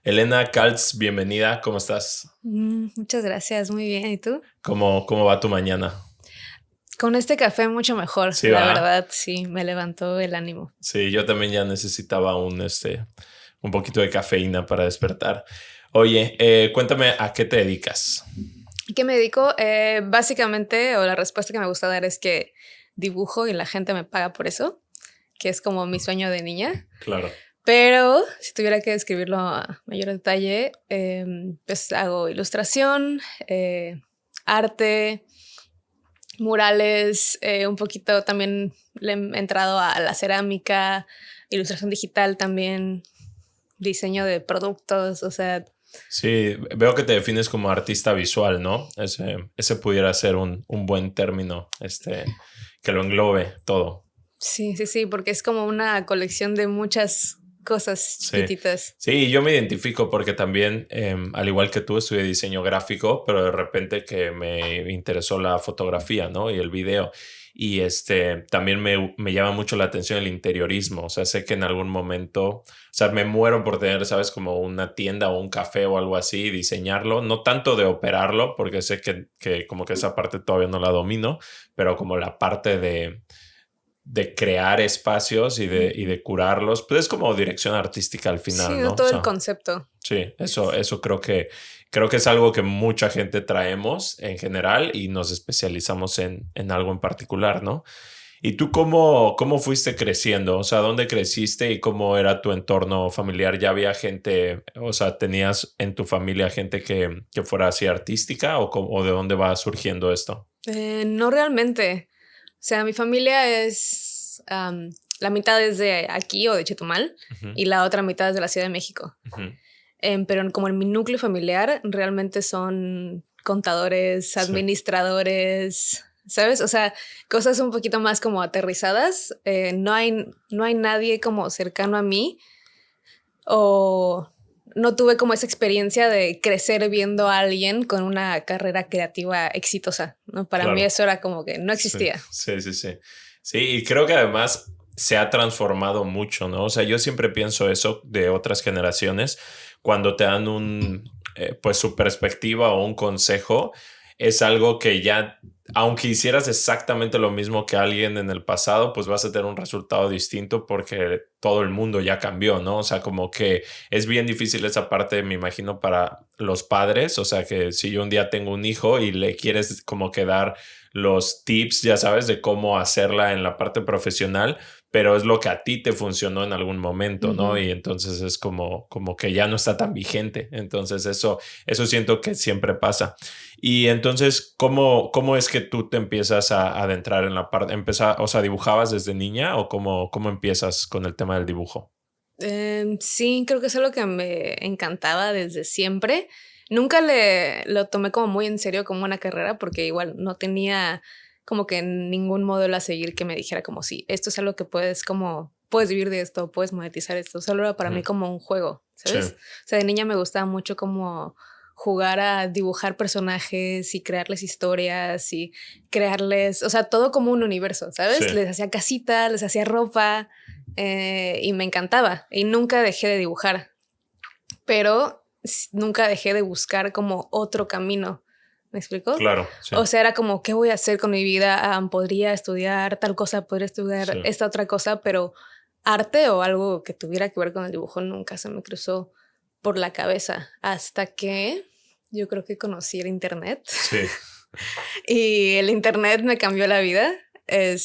Elena Kaltz, bienvenida, ¿cómo estás? Muchas gracias, muy bien. ¿Y tú? ¿Cómo va tu mañana? Con este café mucho mejor, Sí, la va. verdad, sí, me levantó el ánimo. Sí, yo también ya necesitaba un poquito de cafeína para despertar. Oye, cuéntame a qué te dedicas. ¿Qué me dedico? Básicamente, o la respuesta que me gusta dar es que dibujo y la gente me paga por eso, que es como mi sueño de niña. Claro. Pero si tuviera que describirlo a mayor detalle, pues hago ilustración, arte, murales, un poquito también le he entrado a la cerámica, ilustración digital también, diseño de productos, o sea, Sí, veo que te defines como artista visual, ¿no? Ese pudiera ser un buen término, que lo englobe todo. sí, sí, sí, porque es como una colección de muchas cosas Sí, chiquititas. sí, yo me identifico porque también, al igual que tú, estudié diseño gráfico, pero de repente que me interesó la fotografía, ¿no? Y el video. Y también me llama mucho la atención el interiorismo. O sea, sé que en algún momento, o sea, me muero por tener, ¿sabes? Como una tienda o un café o algo así, y diseñarlo. No tanto de operarlo, porque sé que como que esa parte todavía no la domino, pero como la parte de crear espacios y de curarlos, pues es como dirección artística al Sí, final, no ¿no? O todo el sea, concepto. sí, eso creo que es algo que mucha gente traemos en general y nos especializamos en algo en particular, ¿no? ¿Y tú cómo fuiste creciendo? O sea, ¿dónde creciste y cómo era tu entorno familiar? ¿Ya había gente, o sea, tenías en tu familia gente que fuera así artística o de dónde va surgiendo esto? No realmente. O sea, mi familia es, la mitad es de aquí o de Chetumal Ujú, y la otra mitad es de la Ciudad de México. ujú. Pero como en mi núcleo familiar realmente son contadores, Sí, administradores, ¿sabes? O sea, cosas un poquito más como aterrizadas. No hay nadie como cercano a mí o no tuve como esa experiencia de crecer viendo a alguien con una carrera creativa exitosa, ¿no? Para mí claro. eso era como que no Sí, existía. sí, sí, sí. Sí, y creo que además se ha transformado mucho, ¿no? O sea, yo siempre pienso eso de otras generaciones, cuando te dan pues su perspectiva o un consejo, es algo que ya, aunque hicieras exactamente lo mismo que alguien en el pasado, pues vas a tener un resultado distinto porque todo el mundo ya cambió, ¿no? O sea, como que es bien difícil esa parte, me imagino, para los padres, o sea, que si yo un día tengo un hijo y le quieres como que dar los tips, ya sabes, de cómo hacerla en la parte profesional, pero es lo que a ti te funcionó en algún momento, ¿no? Ujú. Y entonces es como que ya no está tan vigente. Entonces eso siento que siempre pasa. Y entonces, ¿cómo es que tú te empiezas a adentrar en la parte, o sea, dibujabas desde niña o cómo empiezas con el tema del dibujo? Sí, creo que es algo que me encantaba desde siempre. Nunca lo tomé como muy en serio como una carrera porque igual no tenía como que ningún modelo a seguir que me dijera como sí, esto es algo que puedes vivir de esto, puedes monetizar esto. Solo era para Ujú. mí como un juego, Sí, ¿sabes? O sea, de niña me gustaba mucho como jugar a dibujar personajes y crearles historias y crearles, o sea, todo como un universo, sí, ¿sabes? Les hacía casitas, les hacía ropa, y me encantaba y nunca dejé de dibujar, pero nunca dejé de buscar como otro camino. ¿Me explico? claro, sí, O sea, era como, ¿qué voy a hacer con mi vida? Podría estudiar tal cosa, podría estudiar sí. esta otra cosa, pero arte o algo que tuviera que ver con el dibujo nunca se me cruzó por la cabeza hasta que yo creo que conocí el internet Sí. y el internet me cambió la vida. O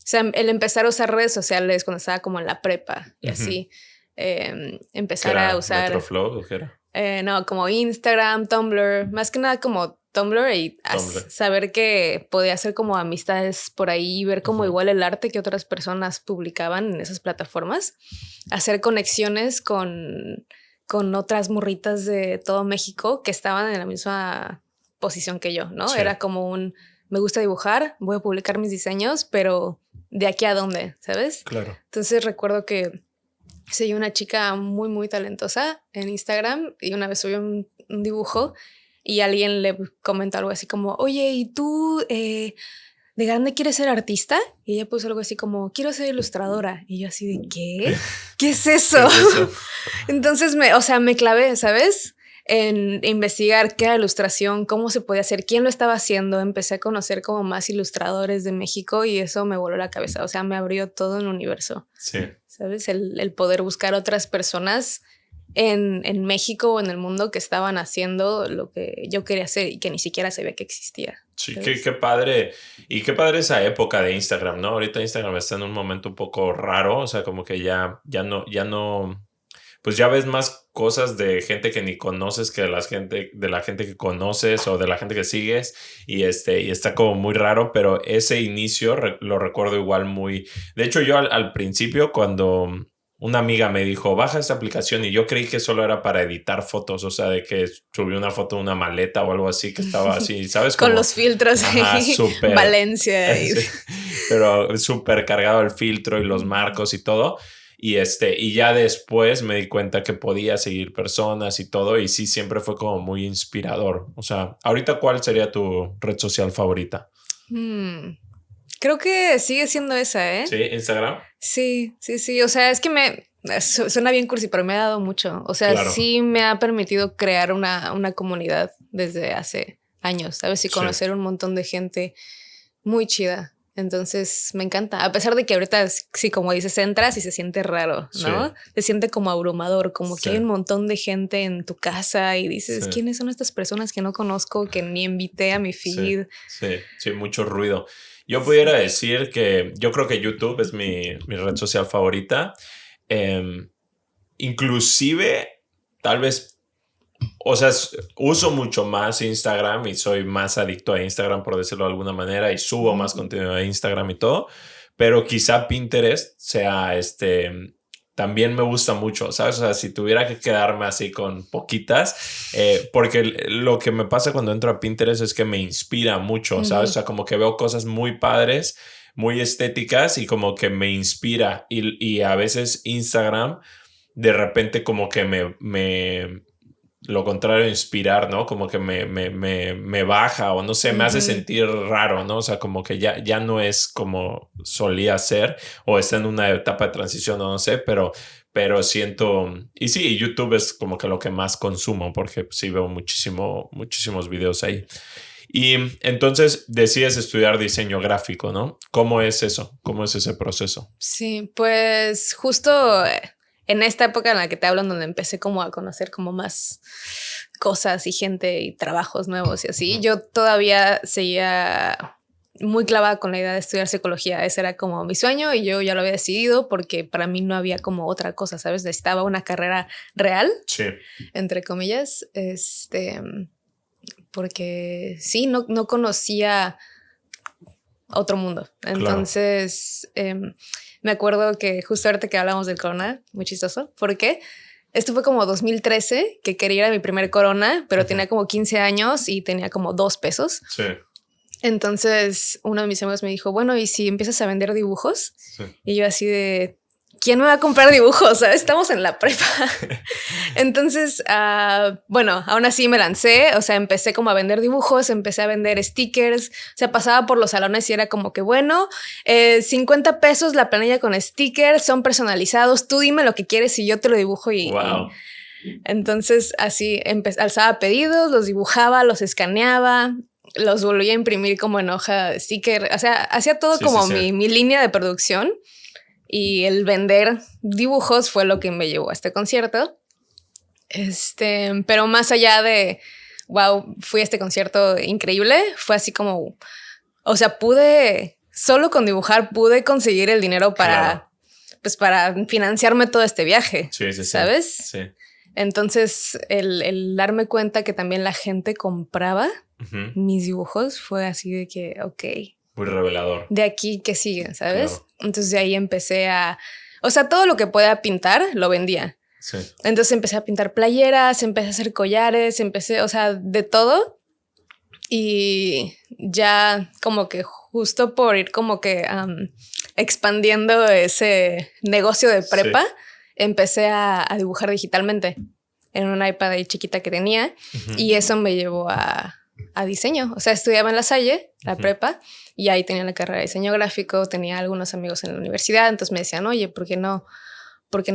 sea, el empezar a usar redes sociales cuando estaba como en la prepa y Ujú. así, ¿Qué empezar a era usar, Metroflow o qué era? no, como Instagram, Tumblr, más que nada como Tumblr y Tumblr. saber que podía hacer como amistades por ahí, ver como Ujú. igual el arte que otras personas publicaban en esas plataformas, hacer conexiones con otras morritas de todo México que estaban en la misma posición que yo, ¿no? Sí, Era como me gusta dibujar, voy a publicar mis diseños, pero ¿de aquí a dónde? ¿Sabes? claro. Entonces recuerdo que seguí una chica muy, muy talentosa en Instagram y una vez subió un dibujo y alguien le comentó algo así como, oye, ¿y tú ¿de grande quieres ser artista? Y ella puso algo así como, quiero ser ilustradora. Y yo así de, ¿qué? ¿Qué es eso? ¿Qué es eso? Entonces, me clavé, ¿sabes? En investigar qué era ilustración, cómo se podía hacer, quién lo estaba haciendo. Empecé a conocer como más ilustradores de México y eso me voló la cabeza. O sea, me abrió todo un universo. Sí. ¿Sabes? El poder buscar otras personas en México o en el mundo que estaban haciendo lo que yo quería hacer y que ni siquiera sabía que existía. Sí, qué padre. Y qué padre esa época de Instagram, ¿no? Ahorita Instagram está en un momento un poco raro, o sea, como que ya no, pues ya ves más cosas de gente que ni conoces que de la gente que conoces o de la gente que sigues y está como muy raro, pero ese inicio lo recuerdo igual muy... De hecho, yo al principio cuando una amiga me dijo, baja esta aplicación y yo creí que solo era para editar fotos, o sea, de que subí una foto de una maleta o algo así que estaba así, ¿sabes? Con Como, los filtros ahí, súper... Valencia. Sí, pero súper cargado el filtro y los marcos y todo. Y ya después me di cuenta que podía seguir personas y todo, y sí, siempre fue como muy inspirador. O sea, ahorita, ¿cuál sería tu red social favorita? Creo que sigue siendo esa, ¿eh? ¿Sí? ¿Instagram? Sí. O sea, es que suena bien cursi, pero me ha dado mucho. O sea, Claro. sí me ha permitido crear una comunidad desde hace años, ¿sabes? Y conocer un montón de gente muy chida. Entonces me encanta, a pesar de que ahorita sí, como dices, entras y se siente raro, ¿no? Sí. Se siente como abrumador, como que hay un montón de gente en tu casa y dices, ¿quiénes son estas personas que no conozco, que ni invité a mi feed? Sí, mucho ruido. Yo pudiera decir que yo creo que YouTube es mi red social favorita. Inclusive, tal vez... O sea, uso mucho más Instagram y soy más adicto a Instagram, por decirlo de alguna manera, y subo más contenido a Instagram y todo, pero quizá Pinterest sea también me gusta mucho, ¿sabes? O sea, si tuviera que quedarme así con poquitas, porque lo que me pasa cuando entro a Pinterest es que me inspira mucho, ¿sabes? O sea, como que veo cosas muy padres, muy estéticas y como que me inspira y a veces Instagram de repente como que me lo contrario, inspirar, ¿no? Como que me baja o no sé, me hace sentir raro, ¿no? O sea, como que ya no es como solía ser o está en una etapa de transición o no sé, pero siento... Y sí, YouTube es como que lo que más consumo porque sí veo muchísimos videos ahí. Y entonces decides estudiar diseño gráfico, ¿no? ¿Cómo es eso? ¿Cómo es ese proceso? Sí, pues justo en esta época en la que te hablo, donde empecé como a conocer como más cosas y gente y trabajos nuevos y así, yo todavía seguía muy clavada con la idea de estudiar psicología. Ese era como mi sueño y yo ya lo había decidido porque para mí no había como otra cosa, ¿sabes? Necesitaba una carrera real, sí, entre comillas, porque sí, no conocía otro mundo. Entonces, me acuerdo que justo ahorita que hablamos del corona, muy chistoso, porque esto fue como 2013, que quería ir a mi primer corona, pero tenía como 15 años y tenía como 2 pesos. Sí. Entonces, uno de mis amigos me dijo, bueno, ¿y si empiezas a vender dibujos? Sí. Y yo así de... ¿Quién me va a comprar dibujos? ¿Sabes? Estamos en la prepa. Entonces, bueno, aún así me lancé, o sea, empecé como a vender dibujos, empecé a vender stickers, o sea, pasaba por los salones y era como que, bueno, 50 pesos la planilla con stickers, son personalizados, tú dime lo que quieres y yo te lo dibujo Wow. Entonces, así alzaba pedidos, los dibujaba, los escaneaba, los volvía a imprimir como en hoja de sticker, o sea, hacía todo como mi línea de producción. Y el vender dibujos fue lo que me llevó a este concierto. Pero más allá de, wow, fui a este concierto increíble, fue así como, o sea, solo con dibujar pude conseguir el dinero para, pues para financiarme todo este viaje. Sí. ¿Sabes? Sí. Entonces, el darme cuenta que también la gente compraba mis dibujos fue así de que, ok. Muy revelador. De aquí que sigue, ¿sabes? Claro. Entonces de ahí empecé o sea, todo lo que pueda pintar lo vendía. Sí. Entonces empecé a pintar playeras, empecé a hacer collares, o sea, de todo. Y ya como que justo por ir como que expandiendo ese negocio de prepa, empecé a dibujar digitalmente en una iPad ahí chiquita que tenía. Y eso me llevó a a diseño. O sea, estudiaba en La Salle, la prepa, y ahí tenía la carrera de diseño gráfico, tenía algunos amigos en la universidad, entonces me decían, oye, ¿por qué no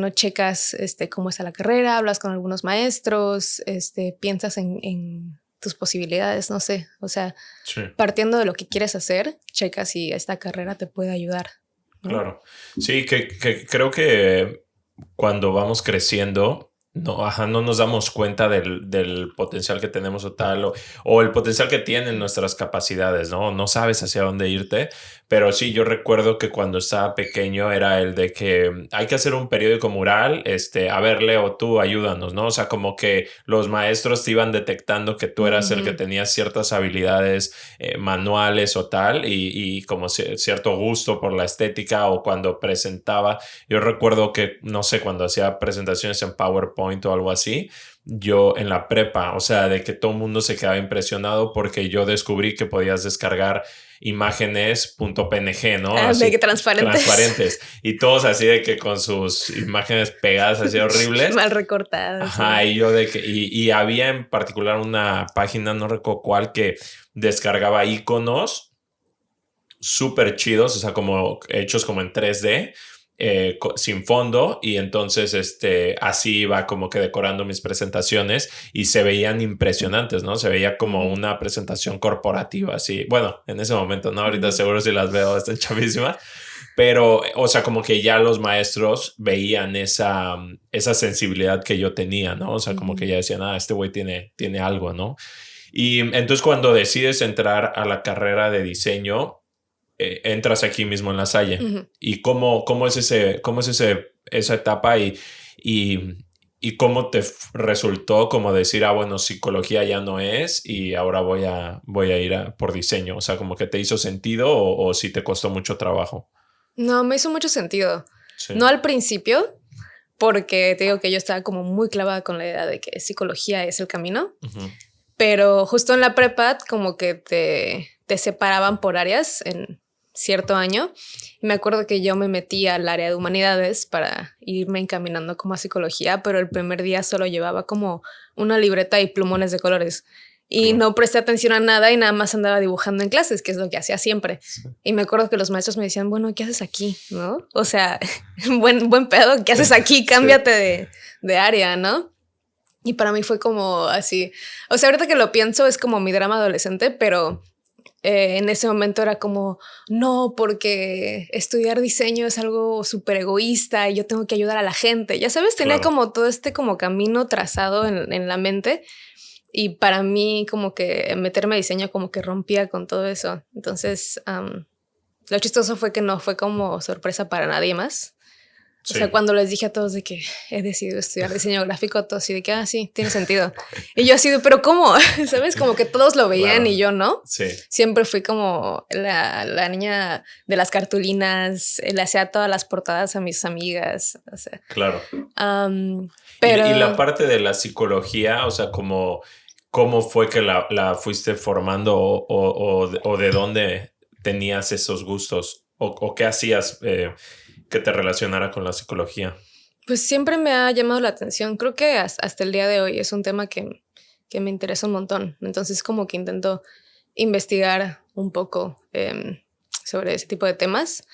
checas cómo está la carrera? Hablas con algunos maestros, piensas en tus posibilidades, no sé. O sea, partiendo de lo que quieres hacer, checa si esta carrera te puede ayudar, ¿no? Claro. Sí, que creo que cuando vamos creciendo, no nos damos cuenta del potencial que tenemos o el potencial que tienen nuestras capacidades, ¿no? No sabes hacia dónde irte, pero sí, yo recuerdo que cuando estaba pequeño era el de que hay que hacer un periódico mural, a ver, Leo, tú ayúdanos, ¿no? O sea, como que los maestros te iban detectando que tú eras el que tenías ciertas habilidades manuales o tal, y como cierto gusto por la estética, o cuando presentaba, yo recuerdo que, no sé, cuando hacía presentaciones en PowerPoint o algo así, yo en la prepa, o sea, de que todo el mundo se quedaba impresionado porque yo descubrí que podías descargar imágenes .png, ¿no? Así, de que transparentes. Y todos así de que con sus imágenes pegadas así horribles. Mal recortadas. Ajá, y yo de que, y había en particular una página, no recuerdo cuál, que descargaba iconos súper chidos, o sea, como hechos como en 3D, sin fondo, y entonces así iba como que decorando mis presentaciones y se veían impresionantes, ¿no? Se veía como una presentación corporativa, así. Bueno, en ese momento, ¿no? Ahorita seguro si las veo están chavísimas, pero, o sea, como que ya los maestros veían esa sensibilidad que yo tenía, ¿no? O sea, como que ya decían, este güey tiene algo, ¿no? Y entonces cuando decides entrar a la carrera de diseño, entras aquí mismo en La Salle. ¿Y cómo es esa etapa y cómo te resultó como decir, bueno, psicología ya no es y ahora voy a ir por diseño? O sea, como que te hizo sentido o si te costó mucho trabajo. No, me hizo mucho sentido. Sí. No al principio, porque te digo que yo estaba como muy clavada con la idea de que psicología es el camino, pero justo en la prepa como que te separaban por áreas en cierto año. Y me acuerdo que yo me metí al área de humanidades para irme encaminando como a psicología, pero el primer día solo llevaba como una libreta y plumones de colores. Y no presté atención a nada y nada más andaba dibujando en clases, que es lo que hacía siempre. Sí. Y me acuerdo que los maestros me decían, bueno, ¿qué haces aquí? ¿No? O sea, buen pedo, ¿qué haces aquí? Cámbiate de área, ¿no? Y para mí fue como así. O sea, ahorita que lo pienso es como mi drama adolescente, pero en ese momento era como, no, porque estudiar diseño es algo súper egoísta y yo tengo que ayudar a la gente. Ya sabes, tenía como todo como camino trazado en la mente. Y para mí como que meterme a diseño como que rompía con todo eso. Entonces, lo chistoso fue que no fue como sorpresa para nadie más. Sí. O sea, cuando les dije a todos de que he decidido estudiar diseño gráfico, todos así de que, sí, tiene sentido. Y yo así de, ¿pero cómo? ¿Sabes? Como que todos lo veían y yo no. Sí. Siempre fui como la niña de las cartulinas, le hacía todas las portadas a mis amigas. O sea, claro. Pero... Y la parte de la psicología, o sea, ¿cómo fue que la fuiste formando o de dónde tenías esos gustos? ¿O qué hacías que te relacionara con la psicología? Pues siempre me ha llamado la atención. Creo que hasta el día de hoy es un tema que me interesa un montón. Entonces como que intento investigar un poco sobre ese tipo de temas.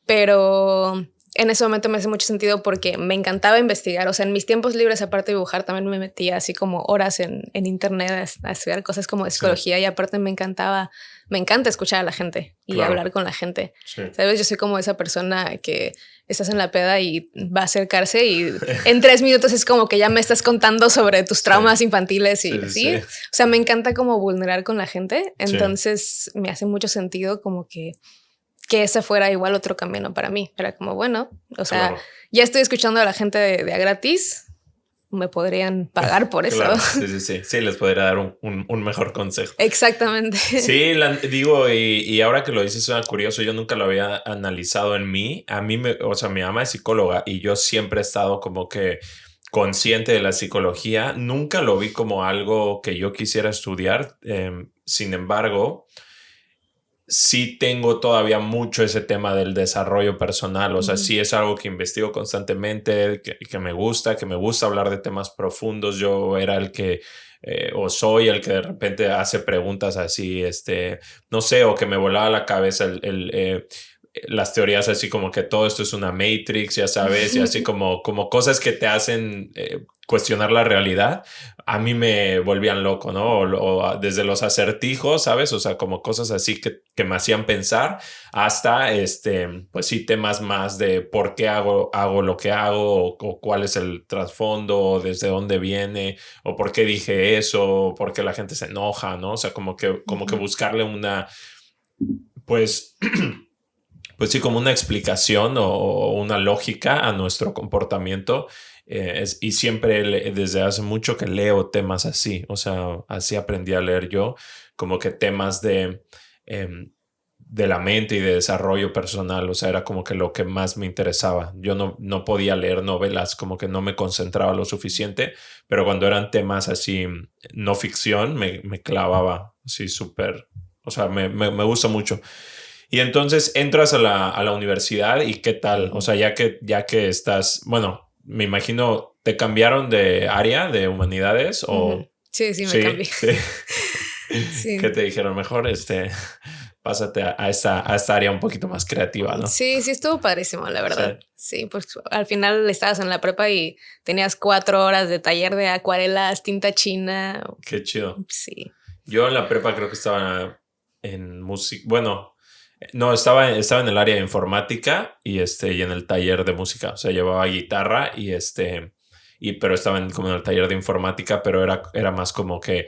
Pero en ese momento me hace mucho sentido porque me encantaba investigar. O sea, en mis tiempos libres, aparte de dibujar, también me metía así como horas en internet a estudiar cosas como de psicología. Sí. Y aparte me encanta escuchar a la gente y hablar con la gente. Sí. ¿Sabes? Yo soy como esa persona que estás en la peda y va a acercarse y en 3 minutos es como que ya me estás contando sobre tus traumas infantiles y ¿sí? O sea, me encanta como vulnerar con la gente. Entonces me hace mucho sentido como que ese fuera igual otro camino para mí. Era como, bueno, o sea, ya estoy escuchando a la gente de a gratis, me podrían pagar por eso. Claro, sí, les podría dar un mejor consejo. Exactamente. Sí, digo, y ahora que lo dices suena curioso, yo nunca lo había analizado en mí. O sea, mi mamá es psicóloga y yo siempre he estado como que consciente de la psicología. Nunca lo vi como algo que yo quisiera estudiar. Sin embargo, sí tengo todavía mucho ese tema del desarrollo personal. O sea, Ujú. sí es algo que investigo constantemente, que me gusta hablar de temas profundos. Yo era el que, o soy el que de repente hace preguntas así, no sé, o que me volaba la cabeza las teorías así como que todo esto es una Matrix, ya sabes, y así como cosas que te hacen cuestionar la realidad, a mí me volvían loco, ¿no? O desde los acertijos, ¿sabes? O sea, como cosas así que me hacían pensar hasta, pues sí, temas más de por qué hago lo que hago o cuál es el trasfondo, o desde dónde viene, o por qué dije eso, o por qué la gente se enoja, ¿no? O sea, como que buscarle una, pues... pues sí, como una explicación o una lógica a nuestro comportamiento. Y siempre desde hace mucho que leo temas así, o sea, así aprendí a leer yo, como que temas de la mente y de desarrollo personal, o sea, era como que lo que más me interesaba. Yo no podía leer novelas, como que no me concentraba lo suficiente, pero cuando eran temas así, no ficción, me clavaba así súper, o sea, me gusta mucho. Y entonces entras a la universidad y ¿qué tal? O sea, ya que estás, bueno, me imagino, ¿te cambiaron de área de humanidades Ujú. o Sí, sí, me sí, cambié. sí? ¿Qué Sí. te dijeron? Mejor, pásate a esta área un poquito más creativa, ¿no? Sí, sí estuvo padrísimo, la Sí, verdad. Sí, pues al final estabas en la prepa y tenías 4 horas de taller de acuarelas, tinta china. qué chido. Sí. Yo en la prepa creo que estaba en música, bueno, no, estaba en el área de informática y en el taller de música, o sea, llevaba guitarra pero estaba como en el taller de informática, pero era más como que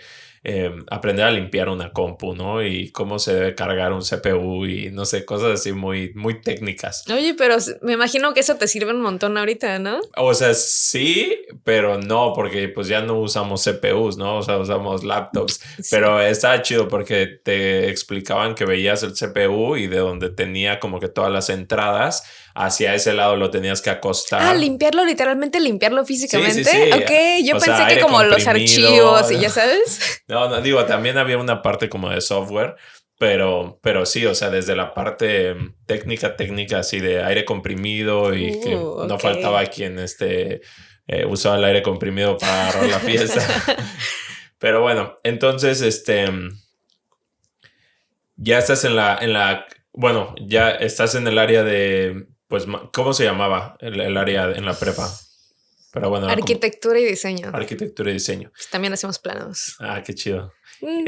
aprender a limpiar una compu, ¿no? Y cómo se debe cargar un CPU y no sé, cosas así muy, muy técnicas. Oye, pero me imagino que eso te sirve un montón ahorita, ¿no? O sea, sí, pero no, porque pues ya no usamos CPUs, ¿no? O sea, usamos laptops. Sí. Pero estaba chido porque te explicaban que veías el CPU y de donde tenía como que todas las entradas, hacia ese lado lo tenías que Ah, acostar. limpiarlo, literalmente limpiarlo Sí, sí, físicamente. sí. Ok, yo O sea, pensé que aire como los comprimido. archivos y ya sabes. No, no, digo, también había una parte como de software, pero sí, o sea, desde la parte técnica, así de aire comprimido y que no Ok. faltaba quien usaba el aire comprimido para agarrar la fiesta. Pero bueno, entonces, ya estás bueno, ya estás en el área de, pues, ¿cómo se llamaba el área en la prepa? Pero bueno, era como Arquitectura y diseño. arquitectura y diseño. Pues también hacemos planos. Ah, qué chido. Mm.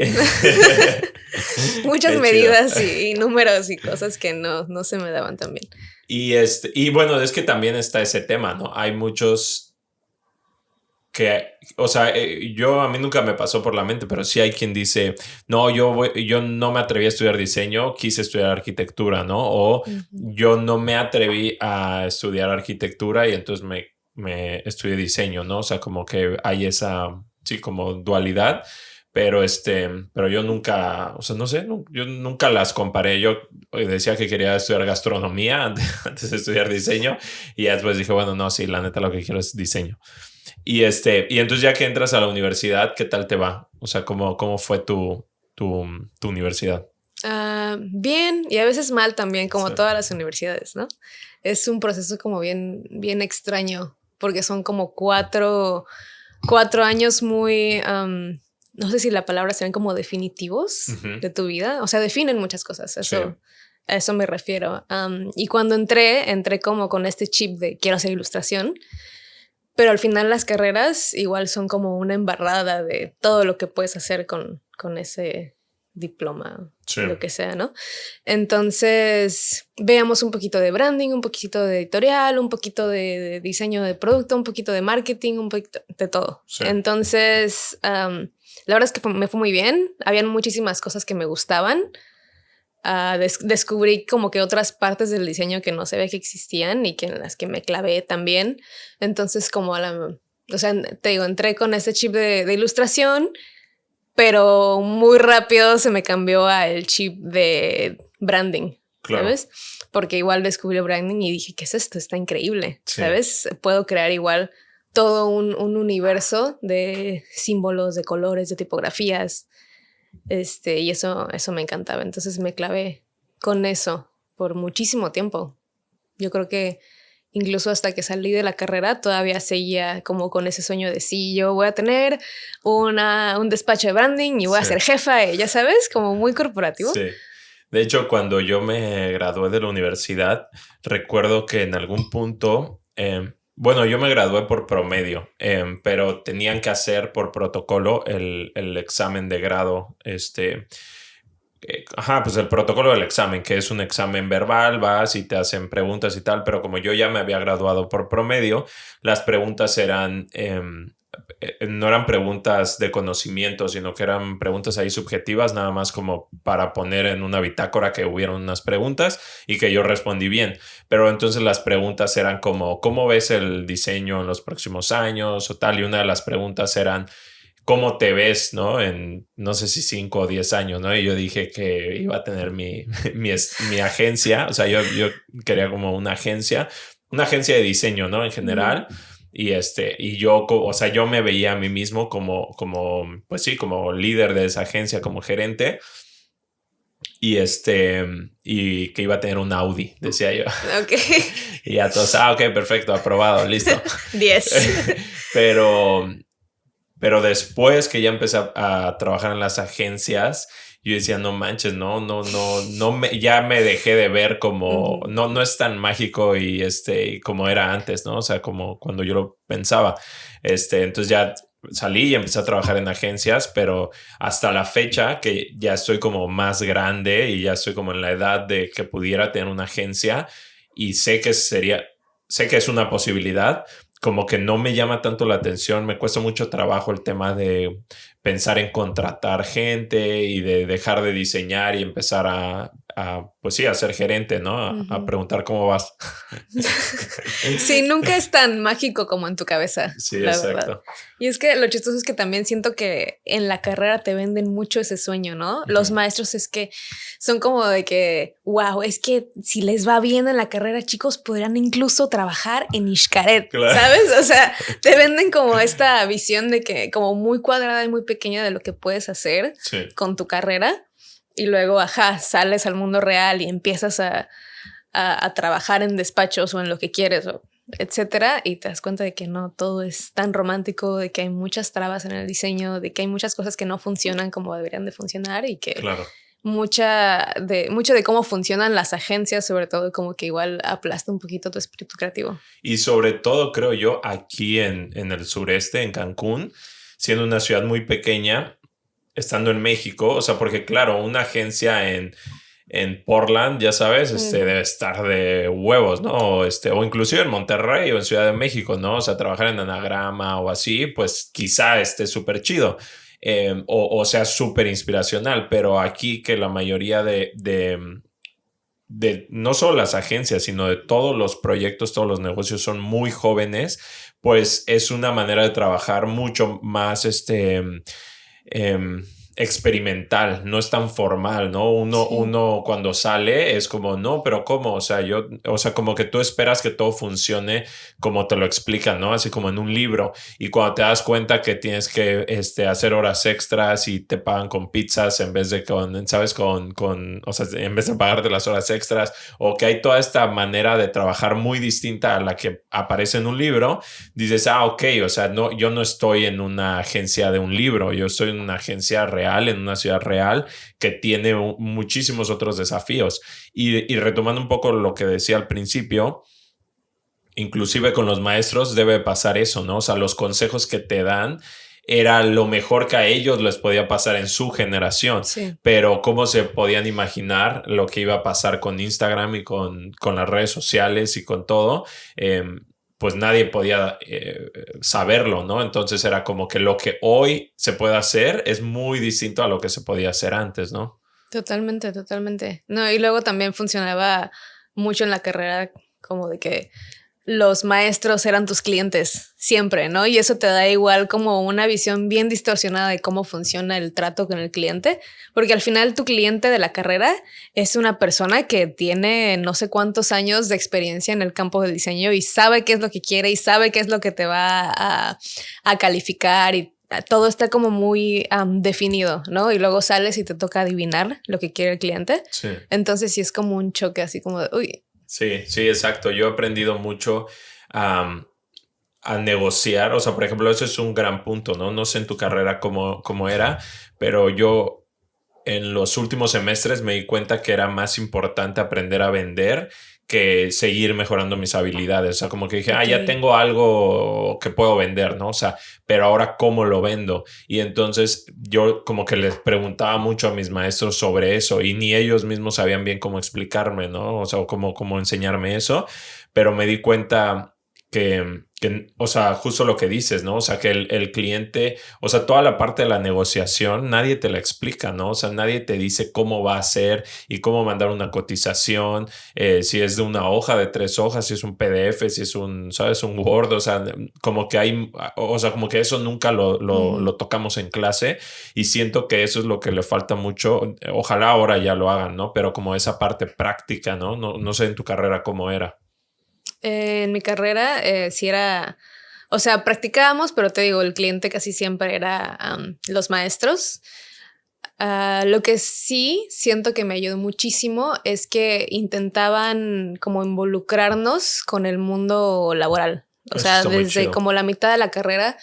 Muchas Qué chido. medidas y números y cosas que no se me daban tan bien. Y bueno, es que también está ese tema, ¿no? Hay muchos que, o sea, a mí nunca me pasó por la mente, pero sí hay quien dice, no, yo no me atreví a estudiar diseño, quise estudiar arquitectura, ¿no? O Ujú. yo no me atreví a estudiar arquitectura y entonces me estudié diseño, ¿no? O sea, como que hay esa, sí, como dualidad. Pero yo nunca, o sea, no sé, yo nunca las comparé. Yo decía que quería estudiar gastronomía antes de estudiar diseño y ya después dije, bueno, no, sí, la neta lo que quiero es diseño. Y entonces ya que entras a la universidad, ¿qué tal te va? O sea, ¿cómo fue tu universidad? Bien, y a veces mal también, Sí. como todas las universidades, ¿no? Es un proceso como bien, bien extraño, porque son como 4 años muy, no sé si la palabra serían como definitivos Ujú. de tu vida, o sea, definen muchas cosas, Sí, a eso me refiero. Y cuando entré como con este chip de quiero hacer ilustración, pero al final las carreras igual son como una embarrada de todo lo que puedes hacer con ese diploma, sí, lo que sea, ¿no? Entonces, veamos un poquito de branding, un poquito de editorial, un poquito de diseño de producto, un poquito de marketing, un poquito de todo. sí. Entonces, la verdad es que me fue muy bien. Habían muchísimas cosas que me gustaban. Descubrí como que otras partes del diseño que no sabía que existían y que en las que me clavé también. Entonces, o sea, te digo, entré con ese chip de ilustración, pero muy rápido se me cambió al chip de branding, Claro, ¿sabes? Porque igual descubrí el branding y dije, ¿qué es esto? Está increíble, sí, ¿sabes? Puedo crear igual todo un universo de símbolos, de colores, de tipografías. Y eso me encantaba. Entonces me clavé con eso por muchísimo tiempo. Yo creo que incluso hasta que salí de la carrera todavía seguía como con ese sueño de sí, yo voy a tener un despacho de branding y voy a ser jefa, ya sabes, como muy corporativo. Sí. De hecho, cuando yo me gradué de la universidad, recuerdo que en algún punto, bueno, yo me gradué por promedio, pero tenían que hacer por protocolo el examen de grado, pues el protocolo del examen, que es un examen verbal, vas y te hacen preguntas y tal, pero como yo ya me había graduado por promedio, las preguntas eran, no eran preguntas de conocimiento, sino que eran preguntas ahí subjetivas, nada más como para poner en una bitácora que hubieron unas preguntas y que yo respondí bien. Pero entonces las preguntas eran como, ¿cómo ves el diseño en los próximos años o tal? Y una de las preguntas eran, ¿cómo te ves, no? En no sé si 5 o 10 años, ¿no? Y yo dije que iba a tener mi agencia, o sea, yo quería como una agencia de diseño, ¿no? En general. Y yo, o sea, yo me veía a mí mismo pues sí, como líder de esa agencia, como gerente. Y que iba a tener un Audi, decía yo. Ok. Y ya todos, ok, perfecto, aprobado, listo. 10. Pero después que ya empecé a trabajar en las agencias, yo decía, no manches, ya me dejé de ver como, no es tan mágico y como era antes, ¿no? O sea, como cuando yo lo pensaba. Entonces ya salí y empecé a trabajar en agencias, pero hasta la fecha que ya estoy como más grande y ya estoy como en la edad de que pudiera tener una agencia y sé que es una posibilidad, como que no me llama tanto la atención, me cuesta mucho trabajo el tema de pensar en contratar gente y de dejar de diseñar y empezar pues sí, a ser gerente, ¿no? A preguntar cómo vas. Sí, nunca es tan mágico como en tu cabeza. Sí, la exacto. Verdad. Y es que lo chistoso es que también siento que en la carrera te venden mucho ese sueño, ¿no? Los maestros es que son como de que, wow, es que si les va bien en la carrera, chicos, podrán incluso trabajar en Xcaret, claro. ¿Sabes? O sea, te venden como esta visión de que como muy cuadrada y muy pequeña de lo que puedes hacer con tu carrera. Y luego, sales al mundo real y empiezas a trabajar en despachos o en lo que quieres, etcétera, y te das cuenta de que no todo es tan romántico, de que hay muchas trabas en el diseño, de que hay muchas cosas que no funcionan como deberían de funcionar y que mucho de cómo funcionan las agencias, sobre todo, como que igual aplasta un poquito tu espíritu creativo. Y sobre todo, creo yo, aquí en el sureste, en Cancún, siendo una ciudad muy pequeña, estando en México, o sea, porque claro, una agencia en Portland, ya sabes, debe estar de huevos, ¿no? O inclusive en Monterrey o en Ciudad de México, ¿no? O sea, trabajar en Anagrama o así, pues quizá esté súper chido. O sea, súper inspiracional, pero aquí que la mayoría de no solo las agencias, sino de todos los proyectos, todos los negocios son muy jóvenes, pues es una manera de trabajar mucho más, experimental, no es tan formal, ¿no? Uno cuando sale es como, no, pero ¿cómo? O sea, como que tú esperas que todo funcione como te lo explican, ¿no? Así como en un libro. Y cuando te das cuenta que tienes que hacer horas extras y te pagan con pizzas en vez de ¿sabes? O sea, en vez de pagarte las horas extras, o que hay toda esta manera de trabajar muy distinta a la que aparece en un libro, dices, ok, o sea, no, yo no estoy en una agencia de un libro, yo estoy en una agencia real, en una ciudad real que tiene muchísimos otros desafíos. Y retomando un poco lo que decía al principio, inclusive con los maestros debe pasar eso, ¿no? O sea, los consejos que te dan era lo mejor que a ellos les podía pasar en su generación, pero cómo se podían imaginar lo que iba a pasar con Instagram y con las redes sociales y con todo, pues nadie podía saberlo, ¿no? Entonces era como que lo que hoy se puede hacer es muy distinto a lo que se podía hacer antes, ¿no? Totalmente, totalmente. No, y luego también funcionaba mucho en la carrera como de que los maestros eran tus clientes siempre, ¿no? Y eso te da igual como una visión bien distorsionada de cómo funciona el trato con el cliente, porque al final tu cliente de la carrera es una persona que tiene no sé cuántos años de experiencia en el campo del diseño y sabe qué es lo que quiere y sabe qué es lo que te va a calificar y todo está como muy definido, ¿no? Y luego sales y te toca adivinar lo que quiere el cliente. Sí. Entonces sí es como un choque así como de, uy. Sí, sí, exacto. Yo he aprendido mucho a negociar. O sea, por ejemplo, eso es un gran punto, ¿no? No sé en tu carrera cómo era, pero yo en los últimos semestres me di cuenta que era más importante aprender a vender que seguir mejorando mis habilidades. O sea, como que dije, ya Ok. tengo algo que puedo vender, ¿no? O sea, pero ahora cómo lo vendo. Y entonces yo como que les preguntaba mucho a mis maestros sobre eso y ni ellos mismos sabían bien cómo explicarme, ¿no? O sea, cómo enseñarme eso, pero me di cuenta o sea, justo lo que dices, ¿no? O sea, que el cliente, o sea, toda la parte de la negociación, nadie te la explica, ¿no? O sea, nadie te dice cómo va a ser y cómo mandar una cotización, si es de una hoja, de 3 hojas, si es un PDF, si es ¿sabes? Un Word, o sea, como que o sea, como que eso nunca lo tocamos en clase y siento que eso es lo que le falta mucho. Ojalá ahora ya lo hagan, ¿no? Pero como esa parte práctica, ¿no? No sé en tu carrera cómo era. En mi carrera sí era, o sea, practicábamos, pero te digo, el cliente casi siempre era los maestros. Lo que sí siento que me ayudó muchísimo es que intentaban como involucrarnos con el mundo laboral. O Eso sea, está muy desde chido. como la mitad de la carrera,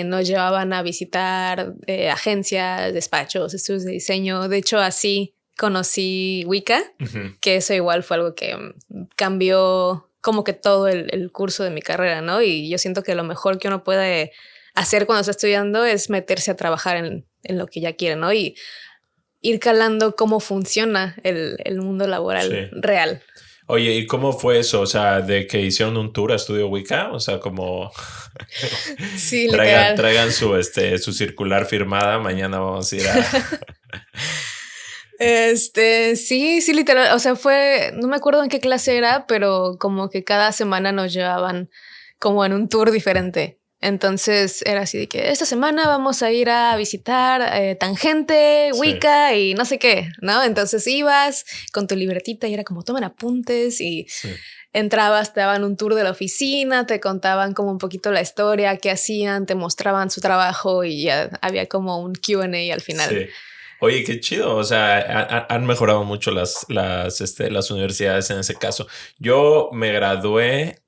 nos llevaban a visitar agencias, despachos, estudios de diseño. De hecho, así conocí Wicca, Ujú. que eso igual fue algo que cambió como que todo el curso de mi carrera, ¿no? Y yo siento que lo mejor que uno puede hacer cuando está estudiando es meterse a trabajar en lo que ya quiere, ¿no? Y ir calando cómo funciona el mundo laboral Sí. real. Oye, ¿y cómo fue eso? O sea, de que hicieron un tour a Estudio Wicca, o sea, como Sí, traigan, literal. traigan su circular firmada, mañana vamos a ir a... Sí, sí, literal. O sea, no me acuerdo en qué clase era, pero como que cada semana nos llevaban como en un tour diferente. Entonces era así de que esta semana vamos a ir a visitar Tangente, Sí, Wicca y no sé qué, ¿no? Entonces ibas con tu libretita y era como tomen apuntes y sí, entrabas, te daban un tour de la oficina, te contaban como un poquito la historia, qué hacían, te mostraban su trabajo y ya había como un Q&A al final. sí. Oye, qué chido. O sea, han mejorado mucho las universidades en ese caso. Yo me gradué,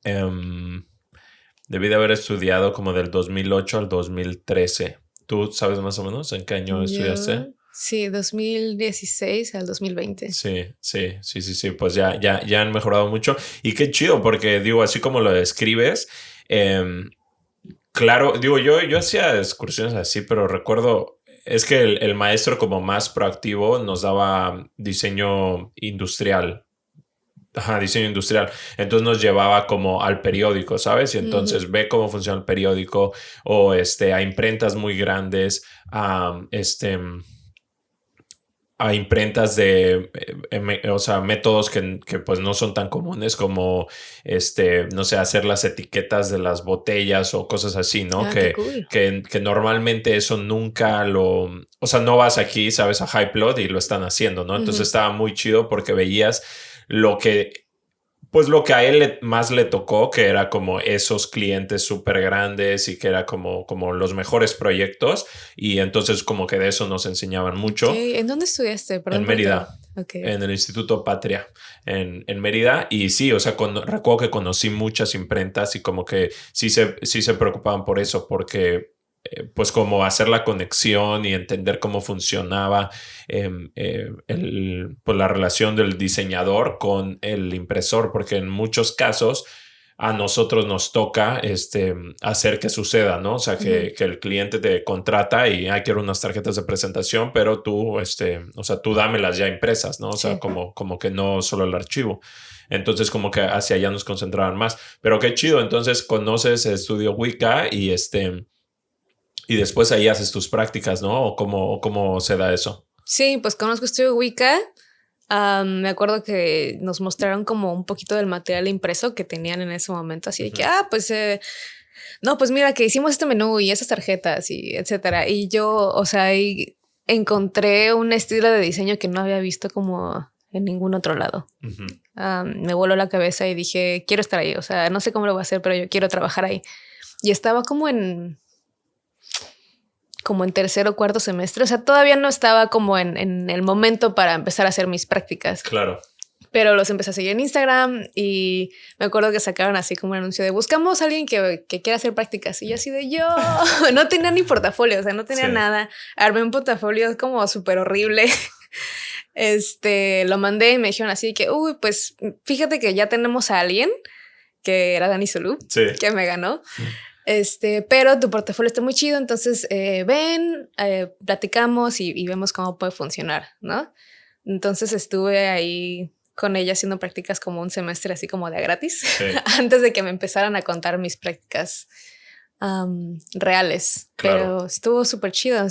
debí de haber estudiado como del 2008 al 2013. ¿Tú sabes más o menos en qué año estudiaste? Yo, sí, 2016 al 2020. Sí. Pues ya han mejorado mucho. Y qué chido, porque digo, así como lo describes, em, claro, digo, yo hacía excursiones así, pero recuerdo, es que el maestro como más proactivo nos daba diseño industrial. Ajá, diseño industrial. Entonces nos llevaba como al periódico, ¿sabes? Y Ujú. entonces ve cómo funciona el periódico o a imprentas muy grandes, a imprentas o sea, métodos que pues no son tan comunes como, no sé, hacer las etiquetas de las botellas o cosas así, ¿no? Ah, qué cool. Que normalmente eso nunca o sea, no vas aquí, sabes, a Hypeload y lo están haciendo, ¿no? Entonces Ujú. estaba muy chido porque veías lo que pues lo que a él más le tocó, que era como esos clientes súper grandes y que era como los mejores proyectos. Y entonces como que de eso nos enseñaban Ok, mucho ¿en dónde estudiaste? en Perdón por Mérida, Ok. en el Instituto Patria, en Mérida. Y sí, o sea, recuerdo que conocí muchas imprentas y como que sí se preocupaban por eso, porque pues como hacer la conexión y entender cómo funcionaba pues la relación del diseñador con el impresor, porque en muchos casos a nosotros nos toca hacer que suceda, ¿no? O sea, Ujú. que el cliente te contrata y quiero unas tarjetas de presentación, pero tú, o sea, tú dámelas ya impresas, ¿no? O sea, Sí. como que no solo el archivo. Entonces, como que hacia allá nos concentraban más. Pero qué chido, entonces conoces Estudio Wicca y después ahí haces tus prácticas, ¿no? ¿O cómo se da eso? Sí, pues conozco Estudio Wicca. Me acuerdo que nos mostraron como un poquito del material impreso que tenían en ese momento, así de que, Ujú. pues, no, pues mira que hicimos este menú y esas tarjetas y etcétera. Y yo, o sea, ahí encontré un estilo de diseño que no había visto como en ningún otro lado. Ujú. Me voló la cabeza y dije, quiero estar ahí, o sea, no sé cómo lo voy a hacer, pero yo quiero trabajar ahí. Y estaba como en como en tercer o cuarto semestre. O sea, todavía no estaba como en el momento para empezar a hacer mis prácticas. Claro. Pero los empecé a seguir en Instagram y me acuerdo que sacaron así como un anuncio de buscamos a alguien que quiera hacer prácticas. Y yo así de yo no tenía ni portafolio, o sea, no tenía nada. Armé un portafolio como súper horrible. Lo mandé y me dijeron así que, uy, pues fíjate que ya tenemos a alguien que era Dani Solú, que me ganó. Pero tu portafolio está muy chido, entonces ven, platicamos y vemos cómo puede funcionar, ¿no? Entonces estuve ahí con ella haciendo prácticas como un semestre así como de gratis, antes de que me empezaran a contar mis prácticas reales. Claro. Pero estuvo súper chido,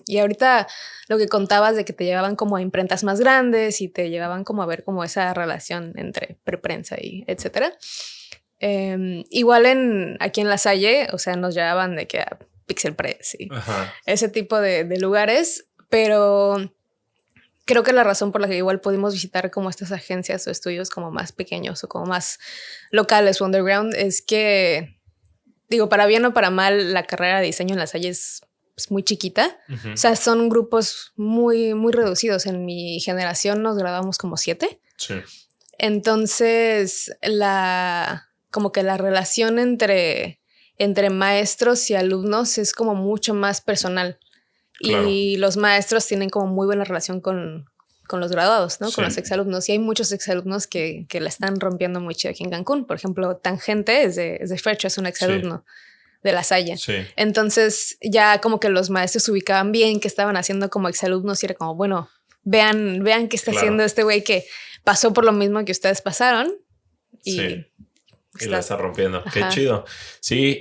y ahorita lo que contabas de que te llevaban como a imprentas más grandes y te llevaban como a ver como esa relación entre preprensa y etcétera. Igual aquí en La Salle, o sea, nos llevaban de que a Pixel Press y ese tipo de lugares, pero creo que la razón por la que igual pudimos visitar como estas agencias o estudios como más pequeños o como más locales o underground es que, digo, para bien o para mal, la carrera de diseño en La Salle es muy chiquita. O sea, son grupos muy, muy reducidos. En mi generación nos graduamos como 7. Sí. Entonces, como que la relación entre maestros y alumnos es como mucho más personal. Claro. Y los maestros tienen como muy buena relación con los graduados, ¿no? Sí. Con los exalumnos. Y hay muchos exalumnos que la están rompiendo muy chido aquí en Cancún. Por ejemplo, Tangente es de Fercho, es un exalumno de La Salle. Sí. Entonces ya como que los maestros se ubicaban bien que estaban haciendo como exalumnos y era como, bueno, vean qué está haciendo este güey que pasó por lo mismo que ustedes pasaron. Y la está rompiendo. Ajá. Qué chido. Sí,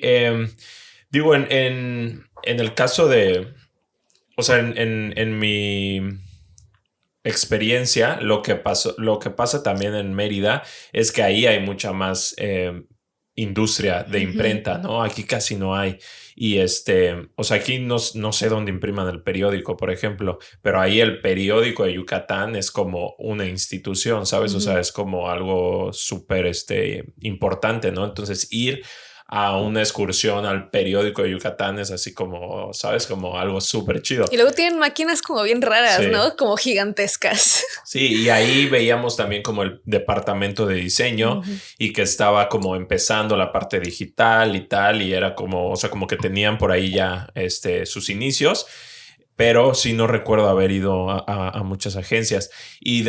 digo, en el caso de... O sea, en mi experiencia, lo que pasa también en Mérida es que ahí hay mucha más industria de imprenta, ¿no? Aquí casi no hay. Y o sea, aquí no sé dónde impriman el periódico, por ejemplo, pero ahí el periódico de Yucatán es como una institución, ¿sabes? O sea, es como algo súper importante, ¿no? Entonces, ir a una excursión al periódico de Yucatán es así como, ¿sabes? Como algo súper chido. Y luego tienen máquinas como bien raras, ¿no? Como gigantescas. Sí, y ahí veíamos también como el departamento de diseño y que estaba como empezando la parte digital y tal, y era como, o sea, como que tenían por ahí ya sus inicios. Pero sí no recuerdo haber ido a muchas agencias. Y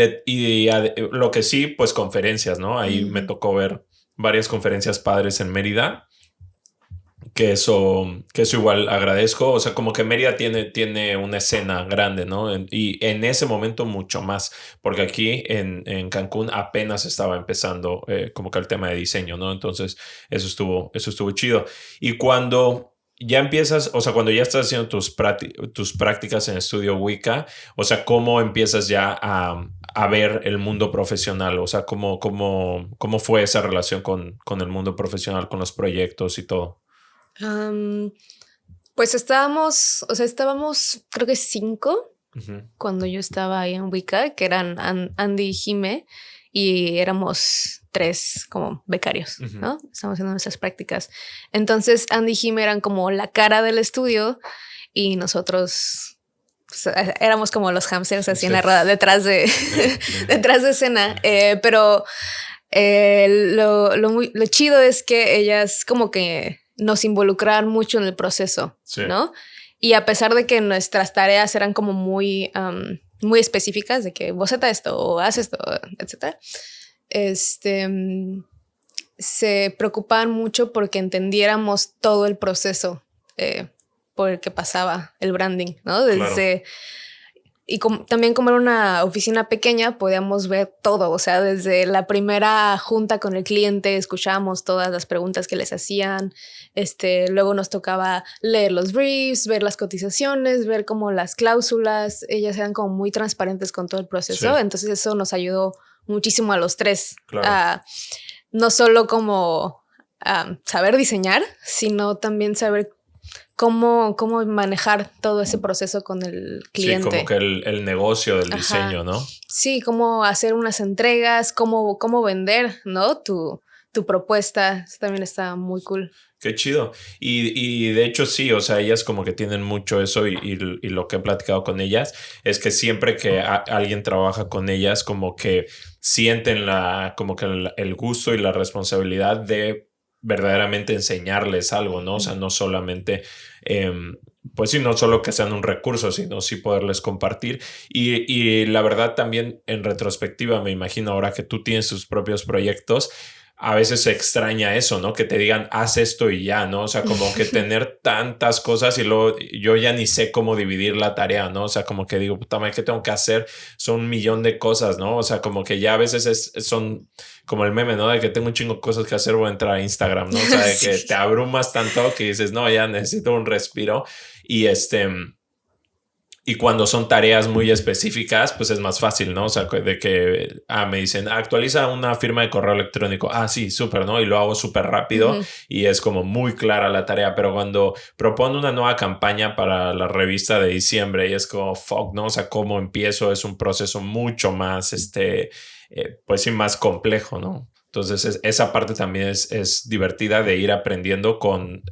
lo que sí, pues conferencias, ¿no? Ahí me tocó ver varias conferencias padres en Mérida. Que eso igual agradezco. O sea, como que Mérida tiene una escena grande, ¿no? Y en ese momento mucho más. Porque aquí en Cancún apenas estaba empezando como que el tema de diseño, ¿no? Entonces eso estuvo chido. Y cuando ya empiezas, o sea, cuando ya estás haciendo tus prácticas en Estudio Wicca, o sea, ¿cómo empiezas ya a ver el mundo profesional? O sea, ¿cómo fue esa relación con el mundo profesional, con los proyectos y todo? Pues estábamos creo que 5 cuando yo estaba ahí en Wicca, que eran Andy y Jime, y éramos 3 como becarios, ¿no? Estábamos haciendo nuestras prácticas. Entonces Andy y Jime eran como la cara del estudio y nosotros pues, éramos como los hamsters así en la rueda detrás de escena. Pero lo chido es que ellas como que nos involucraban mucho en el proceso, ¿no? Y a pesar de que nuestras tareas eran como muy específicas, de que boceta esto o haz esto, etcétera, se preocupaban mucho porque entendiéramos todo el proceso por el que pasaba el branding, ¿no? Desde... Claro. Y también como era una oficina pequeña, podíamos ver todo. O sea, desde la primera junta con el cliente, escuchábamos todas las preguntas que les hacían. Luego nos tocaba leer los briefs, ver las cotizaciones, ver como las cláusulas. Ellas eran como muy transparentes con todo el proceso. Sí. Entonces eso nos ayudó muchísimo a los 3. Claro. No solo como saber diseñar, sino también saber cómo manejar todo ese proceso con el cliente. Sí, como que el negocio del diseño, ¿no? Sí, cómo hacer unas entregas, cómo vender, ¿no? Tu propuesta. Eso también está muy cool. Qué chido. Y de hecho sí, o sea, ellas como que tienen mucho eso y lo que he platicado con ellas es que siempre que alguien trabaja con ellas como que sienten como que el gusto y la responsabilidad de verdaderamente enseñarles algo, ¿no? O sea, no solamente, pues sí, no solo que sean un recurso, sino sí poderles compartir. Y la verdad también en retrospectiva, me imagino ahora que tú tienes tus propios proyectos, a veces se extraña eso, ¿no? Que te digan, haz esto y ya, ¿no? O sea, como que tener tantas cosas y luego yo ya ni sé cómo dividir la tarea, ¿no? O sea, como que digo, puta madre, ¿qué tengo que hacer? Son un millón de cosas, ¿no? O sea, como que ya a veces son como el meme, ¿no? De que tengo un chingo de cosas que hacer, voy a entrar a Instagram, ¿no? O sea, de que te abrumas tanto que dices, no, ya necesito un respiro. Y y cuando son tareas muy específicas, pues es más fácil, ¿no? O sea, de que me dicen, actualiza una firma de correo electrónico. Sí, súper, ¿no? Y lo hago súper rápido y es como muy clara la tarea. Pero cuando propone una nueva campaña para la revista de diciembre y es como, fuck, ¿no? O sea, ¿cómo empiezo? Es un proceso mucho más, pues sí, más complejo, ¿no? Entonces, esa parte también es divertida de ir aprendiendo con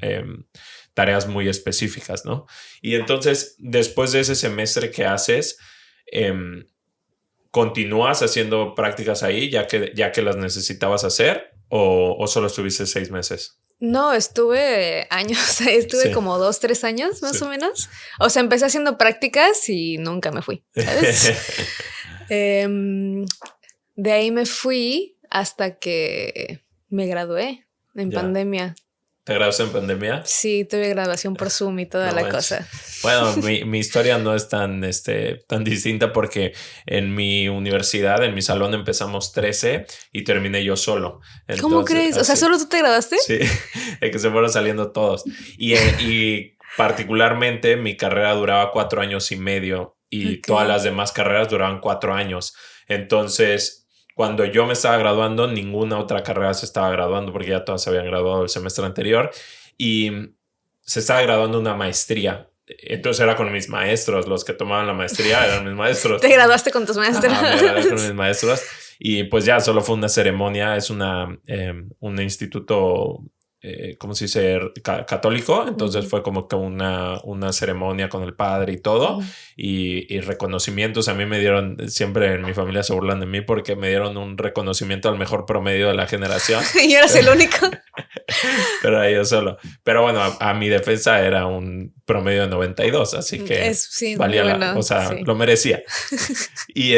tareas muy específicas, ¿no? Y entonces, después de ese semestre que haces, ¿continúas haciendo prácticas ahí ya que las necesitabas hacer o solo estuviste 6 meses? No, estuve años, estuve como 2, 3 años más o menos. O sea, empecé haciendo prácticas y nunca me fui, ¿sabes? De ahí me fui hasta que me gradué en pandemia. ¿Te graduaste en pandemia? Sí, tuve graduación por Zoom y toda la cosa. Bueno, mi historia no es tan distinta porque en mi universidad, en mi salón empezamos 13 y terminé yo solo. Entonces, ¿cómo crees? O sea, ¿solo tú te graduaste? Sí, de que se fueron saliendo todos. Y particularmente mi carrera duraba 4 años y medio y todas las demás carreras duraban 4 años. Entonces, cuando yo me estaba graduando, ninguna otra carrera se estaba graduando porque ya todas se habían graduado el semestre anterior y se estaba graduando una maestría. Entonces era con mis maestros, los que tomaban la maestría eran mis maestros. ¿Te graduaste con tus maestros? Me gradué con mis maestros y pues ya solo fue una ceremonia, es un instituto, ¿cómo se dice? Católico, entonces fue como que una ceremonia con el padre y todo y reconocimientos. A mí me dieron, siempre en mi familia se burlan de mí porque me dieron un reconocimiento al mejor promedio de la generación. Y eras el único. Pero yo solo. Pero bueno, a mi defensa era un promedio de 92, así que valía o sea, lo merecía. Y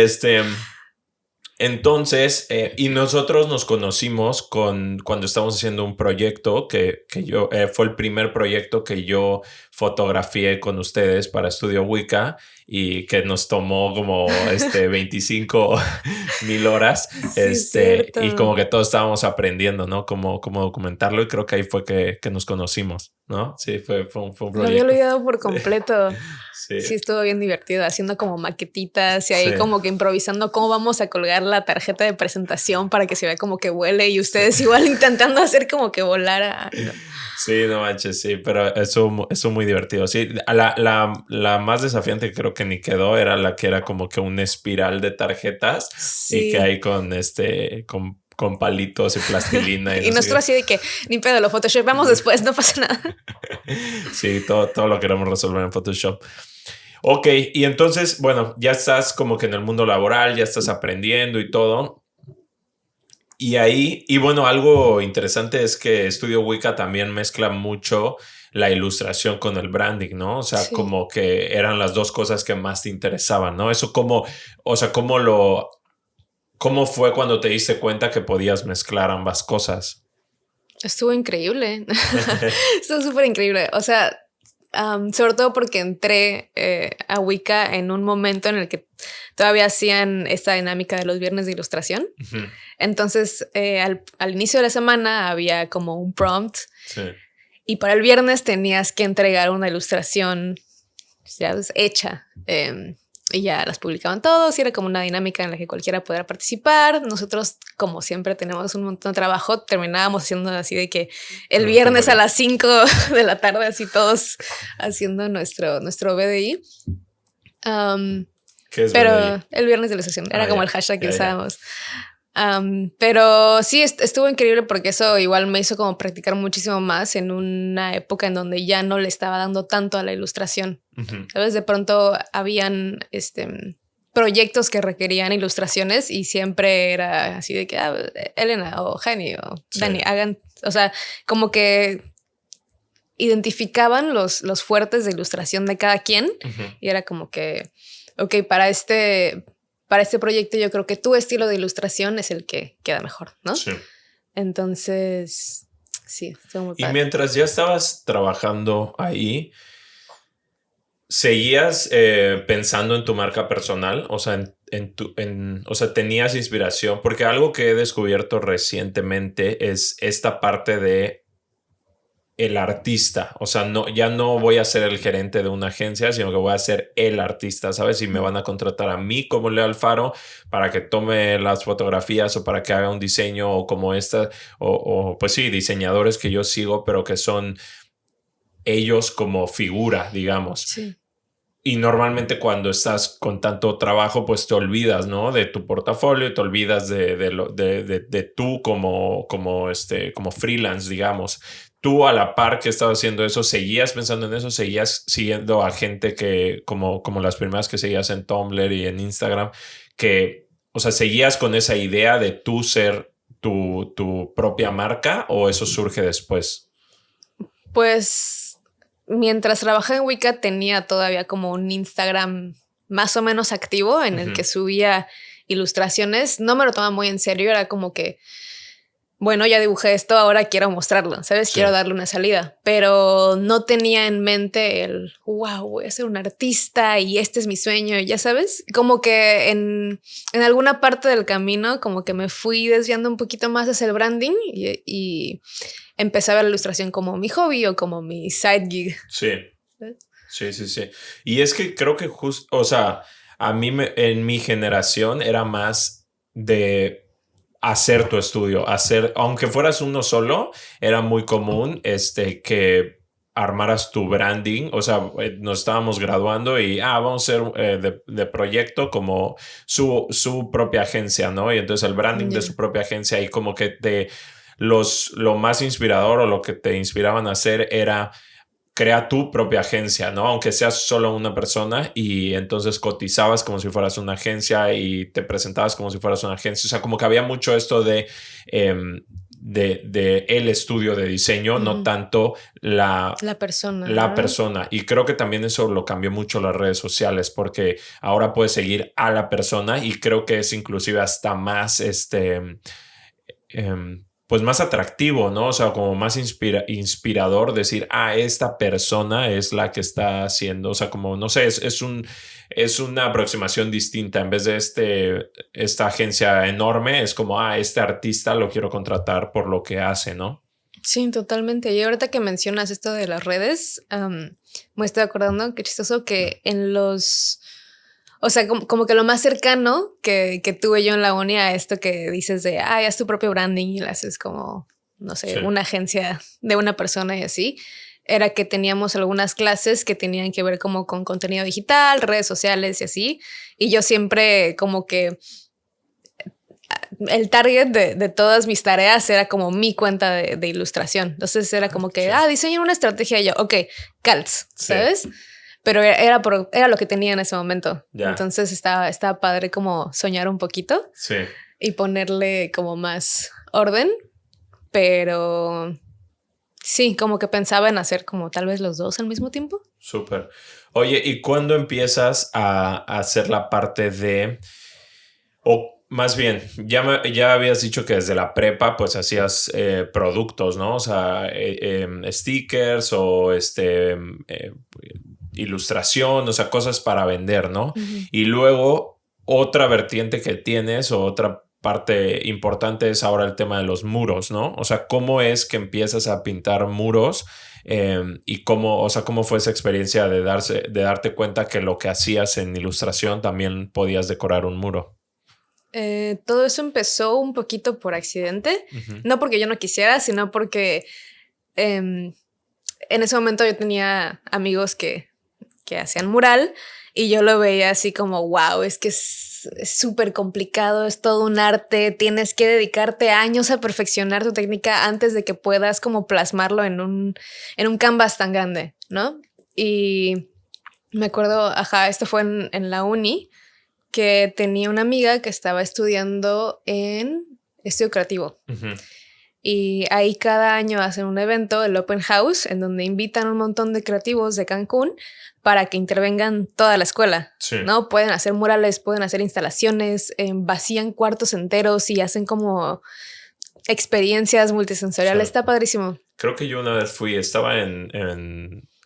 entonces, y nosotros nos conocimos cuando estábamos haciendo un proyecto que yo, fue el primer proyecto que yo fotografié con ustedes para Estudio Wicca y que nos tomó como 25,000 horas. Y como que todos estábamos aprendiendo, ¿no? Cómo documentarlo y creo que ahí fue que nos conocimos, ¿no? Sí, fue un proyecto. Lo había olvidado por completo. Sí, estuvo bien divertido, haciendo como maquetitas y ahí como que improvisando cómo vamos a colgar la tarjeta de presentación para que se vea como que vuele y ustedes igual intentando hacer como que volara. Sí, no manches, sí, pero eso muy divertido. Sí, la más desafiante que creo que ni quedó era la que era como que una espiral de tarjetas y que hay con palitos y plastilina. Y nosotros así de que ni pedo, lo photoshopamos después, no pasa nada. Sí, todo lo queremos resolver en Photoshop. Ok, y entonces, bueno, ya estás como que en el mundo laboral, ya estás aprendiendo y todo. Y bueno, algo interesante es que Estudio Wicca también mezcla mucho la ilustración con el branding, ¿no? O sea, como que eran las dos cosas que más te interesaban, ¿no? Eso ¿cómo fue cuando te diste cuenta que podías mezclar ambas cosas? Estuvo increíble. Estuvo súper increíble. O sea, sobre todo porque entré a Wicca en un momento en el que todavía hacían esta dinámica de los viernes de ilustración. Entonces, al inicio de la semana había como un prompt y para el viernes tenías que entregar una ilustración ya hecha. Y ya las publicaban todos y era como una dinámica en la que cualquiera pudiera participar. Nosotros, como siempre, tenemos un montón de trabajo. Terminábamos haciendo así de que el viernes a las 5 de la tarde, así todos haciendo nuestro BDI. ¿Qué es pero BDI? el viernes de ilustración era como el hashtag que usábamos. Pero sí, estuvo increíble porque eso igual me hizo como practicar muchísimo más en una época en donde ya no le estaba dando tanto a la ilustración. ¿Sabes? De pronto habían proyectos que requerían ilustraciones y siempre era así de que Elena o Jani o Dani hagan, o sea, como que identificaban los fuertes de ilustración de cada quien y era como que, ok, para este proyecto yo creo que tu estilo de ilustración es el que queda mejor, ¿no? Sí. Entonces, sí, estuvo muy padre. Y mientras ya estabas trabajando ahí, ¿seguías pensando en tu marca personal? O sea, o sea, ¿tenías inspiración? Porque algo que he descubierto recientemente es esta parte de el artista. O sea, ya no voy a ser el gerente de una agencia, sino que voy a ser el artista, ¿sabes? Y me van a contratar a mí como Leo Alfaro para que tome las fotografías o para que haga un diseño o como esta, o pues sí, diseñadores que yo sigo, pero que son ellos como figura, digamos. Sí. Y normalmente cuando estás con tanto trabajo, pues te olvidas, ¿no? De tu portafolio, te olvidas de tú como freelance, digamos. Tú a la par que estabas haciendo eso, ¿seguías pensando en eso? ¿Seguías siguiendo a gente que, como las primeras que seguías en Tumblr y en Instagram, que, o sea, seguías con esa idea de tú ser tu propia marca o eso surge después? Pues mientras trabajaba en Wicca tenía todavía como un Instagram más o menos activo en el que subía ilustraciones. No me lo tomaba muy en serio, era como que, bueno, ya dibujé esto, ahora quiero mostrarlo, ¿sabes? Sí. Quiero darle una salida, pero no tenía en mente el, wow, voy a ser un artista y este es mi sueño, ya sabes, como que en alguna parte del camino como que me fui desviando un poquito más hacia el branding y empecé a ver la ilustración como mi hobby o como mi side gig. Sí. Sí. Y es que creo que justo, o sea, en mi generación era más de hacer tu estudio, aunque fueras uno solo, era muy común que armaras tu branding, o sea, nos estábamos graduando y vamos a ser de proyecto como su propia agencia, ¿no? Y entonces el branding de su propia agencia y como que lo más inspirador o lo que te inspiraban a hacer era crea tu propia agencia, ¿no? Aunque seas solo una persona y entonces cotizabas como si fueras una agencia y te presentabas como si fueras una agencia. O sea, como que había mucho esto de el estudio de diseño, no tanto la persona. La persona. Y creo que también eso lo cambió mucho las redes sociales porque ahora puedes seguir a la persona y creo que es inclusive hasta más pues más atractivo, ¿no? O sea, como más inspirador decir, esta persona es la que está haciendo, o sea, como, no sé, es una aproximación distinta. En vez de esta agencia enorme, es como, este artista lo quiero contratar por lo que hace, ¿no? Sí, totalmente. Y ahorita que mencionas esto de las redes, me estoy acordando, qué chistoso que o sea, como que lo más cercano que tuve yo en la uni a esto que dices de, haz tu propio branding y lo haces como, no sé, una agencia de una persona y así, era que teníamos algunas clases que tenían que ver como con contenido digital, redes sociales y así. Y yo siempre como que el target de todas mis tareas era como mi cuenta de ilustración. Entonces era como que, diseño una estrategia y yo, ok, calz, ¿sabes? Pero era lo que tenía en ese momento. Entonces estaba padre como soñar un poquito y ponerle como más orden, pero sí, como que pensaba en hacer como tal vez los dos al mismo tiempo. Súper. Oye, ¿y cuándo empiezas a hacer la parte de... Más bien, ya habías dicho que desde la prepa pues hacías productos, ¿no? O sea, stickers o ilustración, o sea, cosas para vender, ¿no? Y luego otra vertiente que tienes o otra parte importante es ahora el tema de los muros, ¿no? O sea, ¿cómo es que empiezas a pintar muros? Y cómo fue esa experiencia de darte cuenta que lo que hacías en ilustración también podías decorar un muro. Todo eso empezó un poquito por accidente, no porque yo no quisiera, sino porque en ese momento yo tenía amigos que hacían mural y yo lo veía así como, wow, es que es súper complicado, es todo un arte, tienes que dedicarte años a perfeccionar tu técnica antes de que puedas como plasmarlo en un canvas tan grande, ¿no? Y me acuerdo, esto fue en la uni, que tenía una amiga que estaba estudiando en estudio creativo. Uh-huh. Y ahí cada año hacen un evento, el Open House, en donde invitan un montón de creativos de Cancún para que intervengan toda la escuela, sí. ¿no? Pueden hacer murales, pueden hacer instalaciones, vacían cuartos enteros y hacen como experiencias multisensoriales. Sí. Está padrísimo. Creo que yo una vez fui, estaba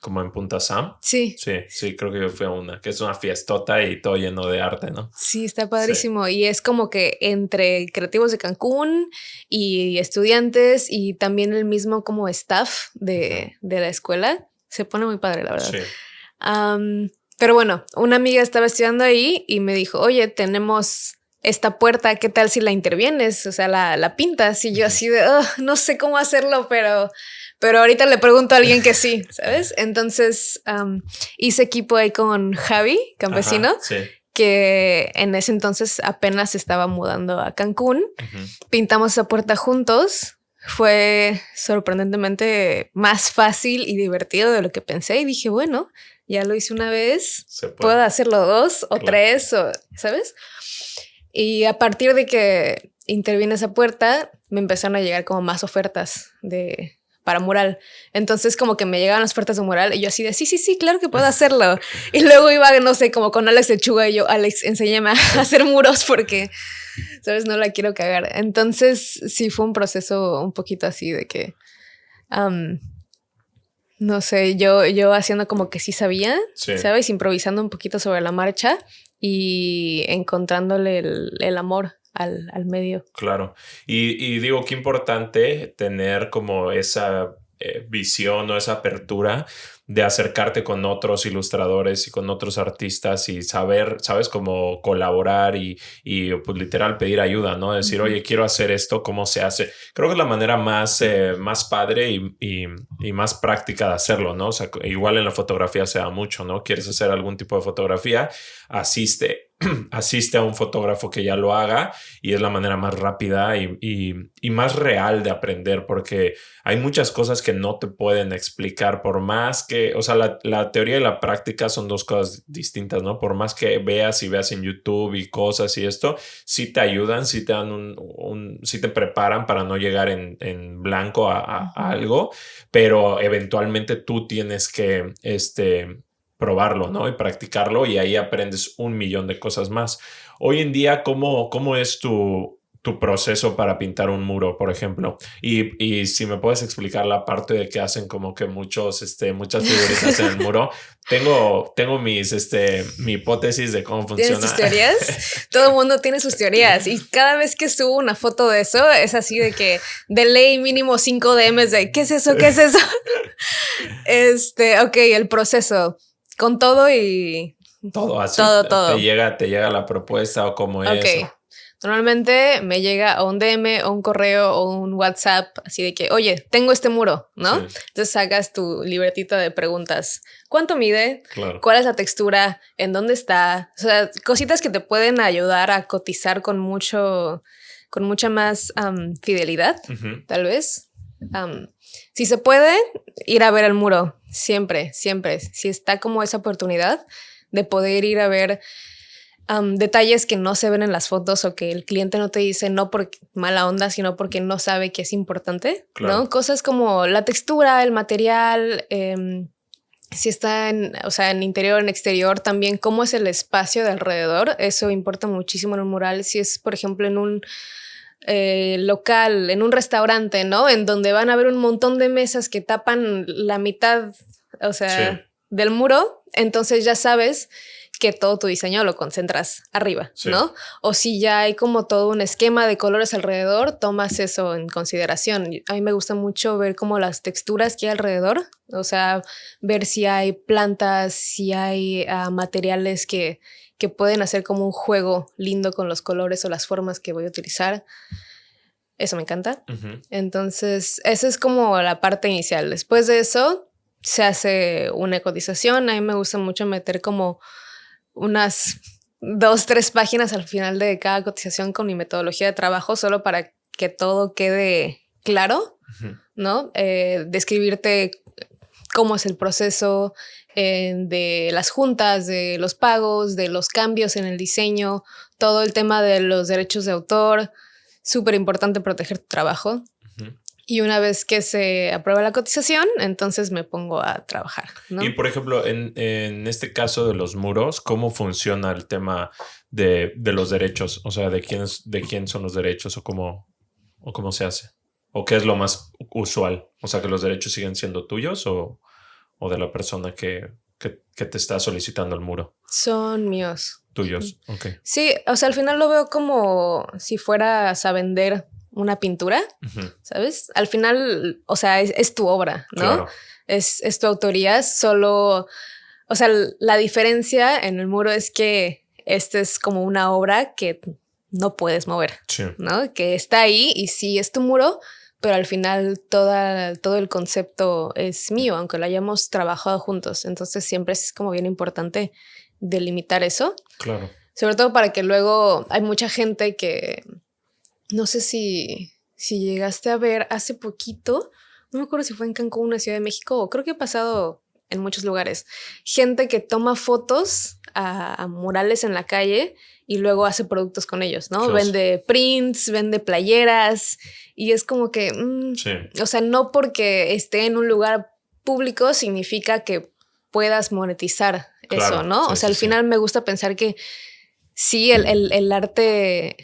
como en Punta Sam. Sí. Sí, creo que yo fui a una, que es una fiestota y todo lleno de arte, ¿no? Sí, está padrísimo. Sí. Y es como que entre creativos de Cancún y estudiantes y también el mismo como staff de la escuela, se pone muy padre, la verdad. Sí. Pero bueno, una amiga estaba estudiando ahí y me dijo, oye, tenemos esta puerta, ¿qué tal si la intervienes? O sea, la pintas. Y yo así de, no sé cómo hacerlo, pero ahorita le pregunto a alguien que sí, ¿sabes? Entonces hice equipo ahí con Javi Campesino. Ajá, sí. Que en ese entonces apenas se estaba mudando a Cancún. Uh-huh. Pintamos esa puerta juntos. Fue sorprendentemente más fácil y divertido de lo que pensé. Y dije, bueno, ya lo hice una vez, puedo hacerlo 2 o 3, o, ¿sabes? Y a partir de que interviene esa puerta, me empezaron a llegar como más ofertas para mural. Entonces como que me llegaban las ofertas de mural y yo así de sí, claro que puedo hacerlo. Y luego iba, no sé, como con Alex Lechuga y yo, Alex, enséñame a hacer muros porque, ¿sabes? No la quiero cagar. Entonces sí fue un proceso un poquito así de que, no sé, yo haciendo como que sí sabía, sí. ¿Sabes? Improvisando un poquito sobre la marcha y encontrándole el amor al medio. Claro. Y digo, qué importante tener como esa visión o esa apertura de acercarte con otros ilustradores y con otros artistas y saber, ¿sabes? Cómo colaborar y pues literal pedir ayuda, ¿no? Decir, oye, quiero hacer esto, ¿cómo se hace? Creo que es la manera más padre y más práctica de hacerlo, ¿no? O sea, igual en la fotografía se da mucho, ¿no? Quieres hacer algún tipo de fotografía, asiste a un fotógrafo que ya lo haga y es la manera más rápida y más real de aprender, porque hay muchas cosas que no te pueden explicar por más que, o sea, la teoría y la práctica son dos cosas distintas, ¿no? Por más que veas en YouTube y cosas y esto, sí te ayudan, sí te dan sí te preparan para no llegar en blanco a algo, pero eventualmente tú tienes que, probarlo, ¿no? Y practicarlo y ahí aprendes 1,000,000 de cosas más. Hoy en día, ¿cómo es tu proceso para pintar un muro, por ejemplo? Y si me puedes explicar la parte de que hacen como que muchas figuritas en el muro. Tengo mi hipótesis de cómo funciona. ¿Tienes tus teorías? Todo el mundo tiene sus teorías y cada vez que subo una foto de eso es así de que de ley mínimo 5 DMs de ¿qué es eso? ¿Qué es eso? Ok, el proceso con todo y todo así. Todo. Te llega la propuesta o cómo es. Ok. Normalmente me llega o un DM o un correo o un WhatsApp así de que, oye, tengo este muro, ¿no? Sí. Entonces sacas tu libretita de preguntas. ¿Cuánto mide? Claro. ¿Cuál es la textura? ¿En dónde está? O sea, cositas que te pueden ayudar a cotizar con mucha más fidelidad, tal vez. Si se puede, ir a ver el muro. Siempre. Si está como esa oportunidad de poder ir a ver detalles que no se ven en las fotos o que el cliente no te dice no por mala onda, sino porque no sabe que es importante, claro. ¿No? Cosas como la textura, el material, si está en interior, en exterior, también cómo es el espacio de alrededor. Eso importa muchísimo en un mural. Si es, por ejemplo, en un local, en un restaurante, ¿no? En donde van a haber un montón de mesas que tapan la mitad, sí. Del muro, entonces ya sabes que todo tu diseño lo concentras arriba, sí. ¿No? O si ya hay como todo un esquema de colores alrededor, tomas eso en consideración. A mí me gusta mucho ver como las texturas que hay alrededor, o sea, ver si hay plantas, si hay materiales que pueden hacer como un juego lindo con los colores o las formas que voy a utilizar. Eso me encanta. Uh-huh. Entonces, esa es como la parte inicial. Después de eso, se hace una cotización. A mí me gusta mucho meter como unas 2, 3 páginas al final de cada cotización con mi metodología de trabajo solo para que todo quede claro, ¿no? Describirte cómo es el proceso de las juntas, de los pagos, de los cambios en el diseño, todo el tema de los derechos de autor. Súper importante proteger tu trabajo. Y una vez que se aprueba la cotización, entonces me pongo a trabajar, ¿no? Y por ejemplo, en este caso de los muros, ¿cómo funciona el tema de los derechos? O sea, ¿de quién son los derechos o cómo se hace? ¿O qué es lo más usual? O sea, ¿que los derechos siguen siendo tuyos o de la persona que te está solicitando el muro? Son míos. Tuyos, ok. Sí, o sea, al final lo veo como si fueras a vender una pintura, ¿sabes? Al final, o sea, es tu obra, ¿no? Claro. Es tu autoría, solo, o sea, la diferencia en el muro es que este es como una obra que no puedes mover, sí, ¿no? Que está ahí y sí es tu muro, pero al final todo el concepto es mío, aunque lo hayamos trabajado juntos. Entonces siempre es como bien importante delimitar eso. Claro. Sobre todo para que luego hay mucha gente que no sé si llegaste a ver hace poquito, no me acuerdo si fue en Cancún, una Ciudad de México, o creo que ha pasado en muchos lugares, gente que toma fotos a murales en la calle y luego hace productos con ellos, ¿no? Vende prints, vende playeras y es como que, sí. O sea, no porque esté en un lugar público significa que puedas monetizar eso, ¿no? Sí, o sea, al final me gusta pensar que sí, el arte,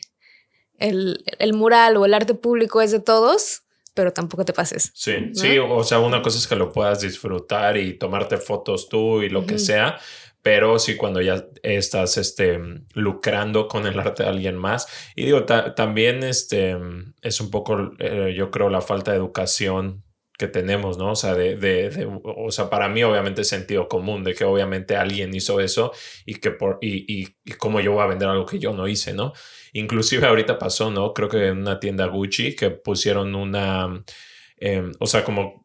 el mural o el arte público es de todos, pero tampoco te pases. Sí, ¿no? sí, o sea, una cosa es que lo puedas disfrutar y tomarte fotos tú y lo que sea, pero sí cuando ya estás lucrando con el arte de alguien más. Y digo, también es un poco, yo creo, la falta de educación que tenemos, ¿no? O sea, o sea, para mí obviamente es sentido común de que obviamente alguien hizo eso y que y cómo yo voy a vender algo que yo no hice, ¿no? Inclusive ahorita pasó, ¿no? Creo que en una tienda Gucci que pusieron una, o sea, como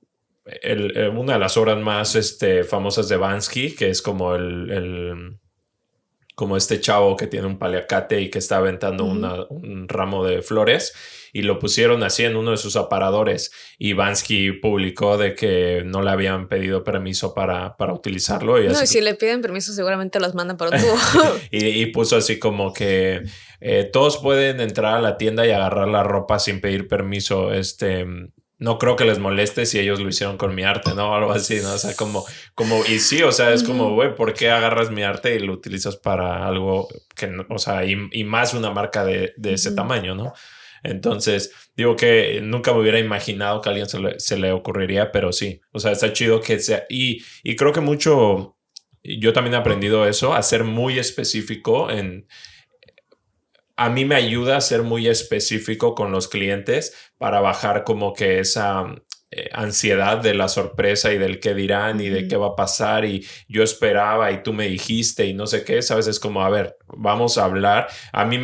una de las obras más famosas de Bansky, que es como como este chavo que tiene un paliacate y que está aventando un ramo de flores y lo pusieron así en uno de sus aparadores y Bansky publicó de que no le habían pedido permiso para utilizarlo. Y no, y si le piden permiso seguramente los mandan por un tubo. y puso así como que todos pueden entrar a la tienda y agarrar la ropa sin pedir permiso, no creo que les moleste si ellos lo hicieron con mi arte, ¿no? Algo así, ¿no? O sea, como y sí, o sea, es como, güey, ¿por qué agarras mi arte y lo utilizas para algo que, no, o sea, y más una marca de ese tamaño, ¿no? Entonces, digo que nunca me hubiera imaginado que a alguien se le ocurriría, pero sí, o sea, está chido que sea, y creo que mucho, yo también he aprendido eso, a ser muy específico a mí me ayuda a ser muy específico con los clientes para bajar como que esa ansiedad de la sorpresa y del qué dirán y de qué va a pasar y yo esperaba y tú me dijiste y no sé qué, sabes, es como, a ver, vamos a hablar. A mí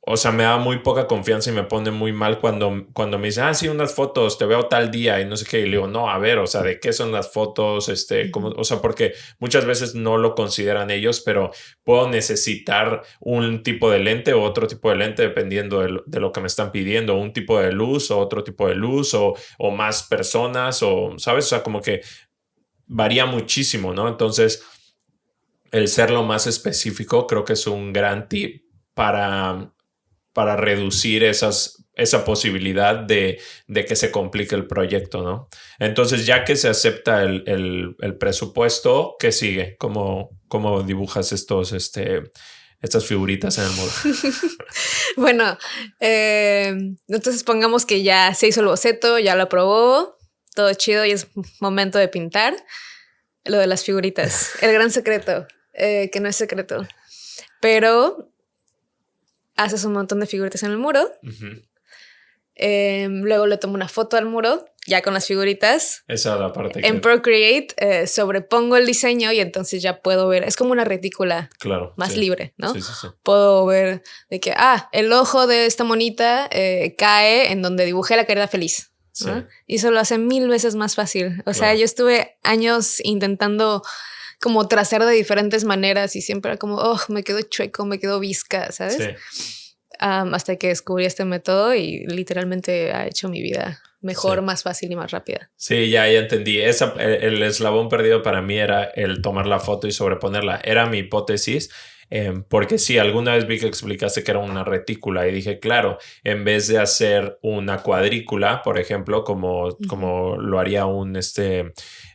o sea, me da muy poca confianza y me pone muy mal cuando me dicen, sí, unas fotos, te veo tal día y no sé qué. Y le digo, no, a ver, o sea, ¿de qué son las fotos? ¿Cómo? O sea, porque muchas veces no lo consideran ellos, pero puedo necesitar un tipo de lente o otro tipo de lente dependiendo de lo que me están pidiendo, un tipo de luz o otro tipo de luz o más personas o, ¿sabes? O sea, como que varía muchísimo, ¿no? Entonces, el ser lo más específico creo que es un gran tip para reducir esa posibilidad de que se complique el proyecto, ¿no? Entonces, ya que se acepta el presupuesto, ¿qué sigue? ¿Cómo dibujas estas figuritas en el muro? Bueno, entonces pongamos que ya se hizo el boceto, ya lo aprobó, todo chido y es momento de pintar. Lo de las figuritas, el gran secreto, que no es secreto, pero haces un montón de figuritas en el muro. Luego le tomo una foto al muro, ya con las figuritas. Esa es la parte en Procreate sobrepongo el diseño y entonces ya puedo ver. Es como una retícula más libre, ¿no? Sí, sí, sí. Puedo ver de que, el ojo de esta monita cae en donde dibujé la carita feliz. ¿no? Sí. Y eso lo hace 1000 veces más fácil. O sea, yo estuve años intentando como trazar de diferentes maneras y siempre era como, oh, me quedo chueco, me quedo visca, ¿sabes? Sí. Hasta que descubrí este método y literalmente ha hecho mi vida mejor, Sí. más fácil y más rápida. Sí, ya entendí. El eslabón perdido para mí era el tomar la foto y sobreponerla. Era mi hipótesis, porque sí, alguna vez vi que explicaste que era una retícula y dije, claro, en vez de hacer una cuadrícula, por ejemplo, como lo haría un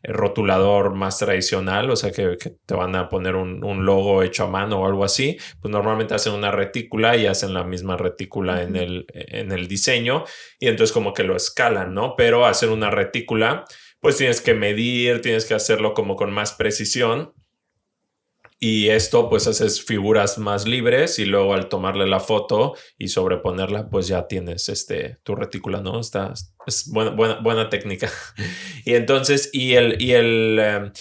rotulador más tradicional, o sea, que te van a poner un logo hecho a mano o algo así, pues normalmente hacen una retícula y hacen la misma retícula en el diseño y entonces como que lo escalan, ¿no? Pero hacer una retícula, pues tienes que medir, tienes que hacerlo como con más precisión y esto pues haces figuras más libres y luego al tomarle la foto y sobreponerla pues ya tienes tu retícula, ¿no? Es buena técnica. Y entonces, el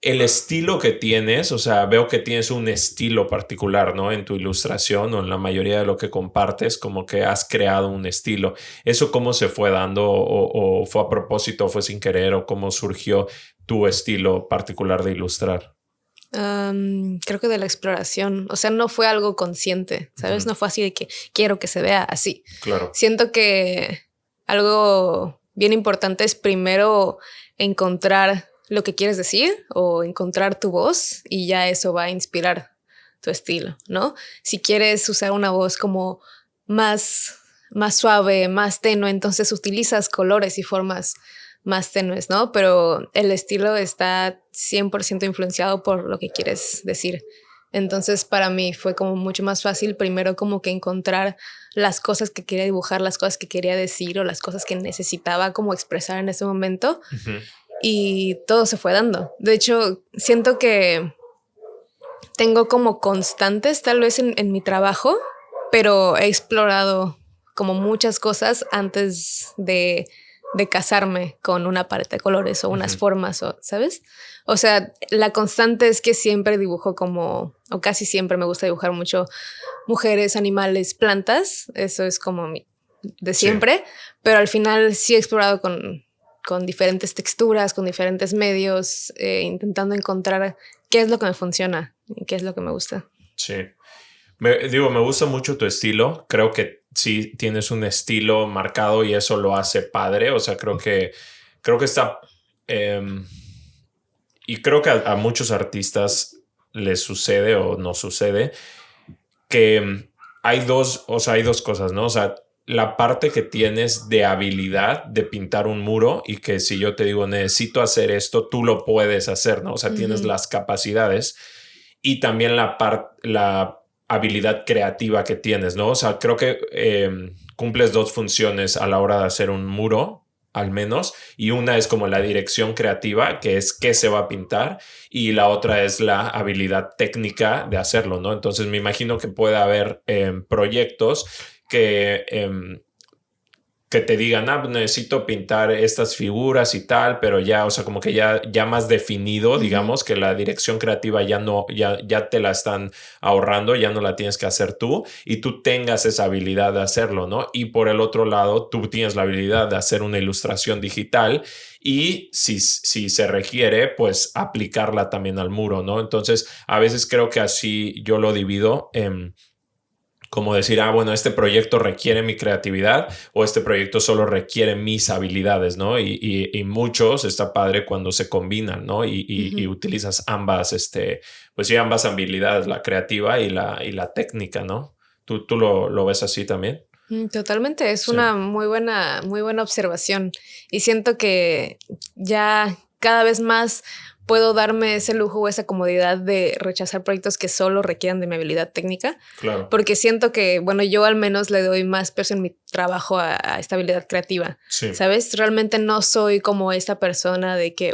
estilo que tienes, o sea, veo que tienes un estilo particular, ¿no? En tu ilustración o en la mayoría de lo que compartes, como que has creado un estilo. ¿Eso cómo se fue dando o fue a propósito o fue sin querer o cómo surgió tu estilo particular de ilustrar? Creo que de la exploración, o sea, no fue algo consciente, ¿sabes? No fue así de que quiero que se vea así. Claro. Siento que algo bien importante es primero encontrar lo que quieres decir o encontrar tu voz y ya eso va a inspirar tu estilo, ¿no? Si quieres usar una voz como más suave, más tenue, entonces utilizas colores y formas más tenues, ¿no? Pero el estilo está 100% influenciado por lo que quieres decir. Entonces para mí fue como mucho más fácil primero como que encontrar las cosas que quería dibujar, las cosas que quería decir o las cosas que necesitaba como expresar en ese momento y todo se fue dando. De hecho, siento que tengo como constantes tal vez en mi trabajo, pero he explorado como muchas cosas antes de casarme con una paleta de colores o unas formas, o, ¿sabes? O sea, la constante es que siempre dibujo como, o casi siempre me gusta dibujar mucho mujeres, animales, plantas. Eso es como de siempre, sí. Pero al final sí he explorado con diferentes texturas, con diferentes medios, intentando encontrar qué es lo que me funciona y qué es lo que me gusta. Sí. Me gusta mucho tu estilo. Creo que sí tienes un estilo marcado y eso lo hace padre. O sea, creo que está... y creo que a muchos artistas les sucede o no sucede que hay dos cosas, ¿no? O sea, la parte que tienes de habilidad de pintar un muro y que si yo te digo necesito hacer esto, tú lo puedes hacer, ¿no? O sea, tienes las capacidades y también la habilidad creativa que tienes, ¿no? O sea, creo que cumples dos funciones a la hora de hacer un muro, al menos, y una es como la dirección creativa, que es qué se va a pintar, y la otra es la habilidad técnica de hacerlo, ¿no? Entonces me imagino que puede haber proyectos que te digan, necesito pintar estas figuras y tal, pero ya, o sea, como que ya más definido, digamos, que la dirección creativa ya te la están ahorrando, ya no la tienes que hacer tú y tú tengas esa habilidad de hacerlo, ¿no? Y por el otro lado, tú tienes la habilidad de hacer una ilustración digital y si se requiere, pues aplicarla también al muro, ¿no? Entonces, a veces creo que así yo lo divido en como decir, bueno, este proyecto requiere mi creatividad o este proyecto solo requiere mis habilidades, ¿no? Y muchos está padre cuando se combinan, ¿no? Y utilizas ambas, pues sí, ambas habilidades, la creativa y la técnica, ¿no? ¿Tú lo ves así también? Totalmente, es una muy buena observación y siento que ya cada vez más puedo darme ese lujo o esa comodidad de rechazar proyectos que solo requieran de mi habilidad técnica. Claro. Porque siento que, bueno, yo al menos le doy más peso en mi trabajo a esta habilidad creativa. Sí. ¿Sabes? Realmente no soy como esta persona de que,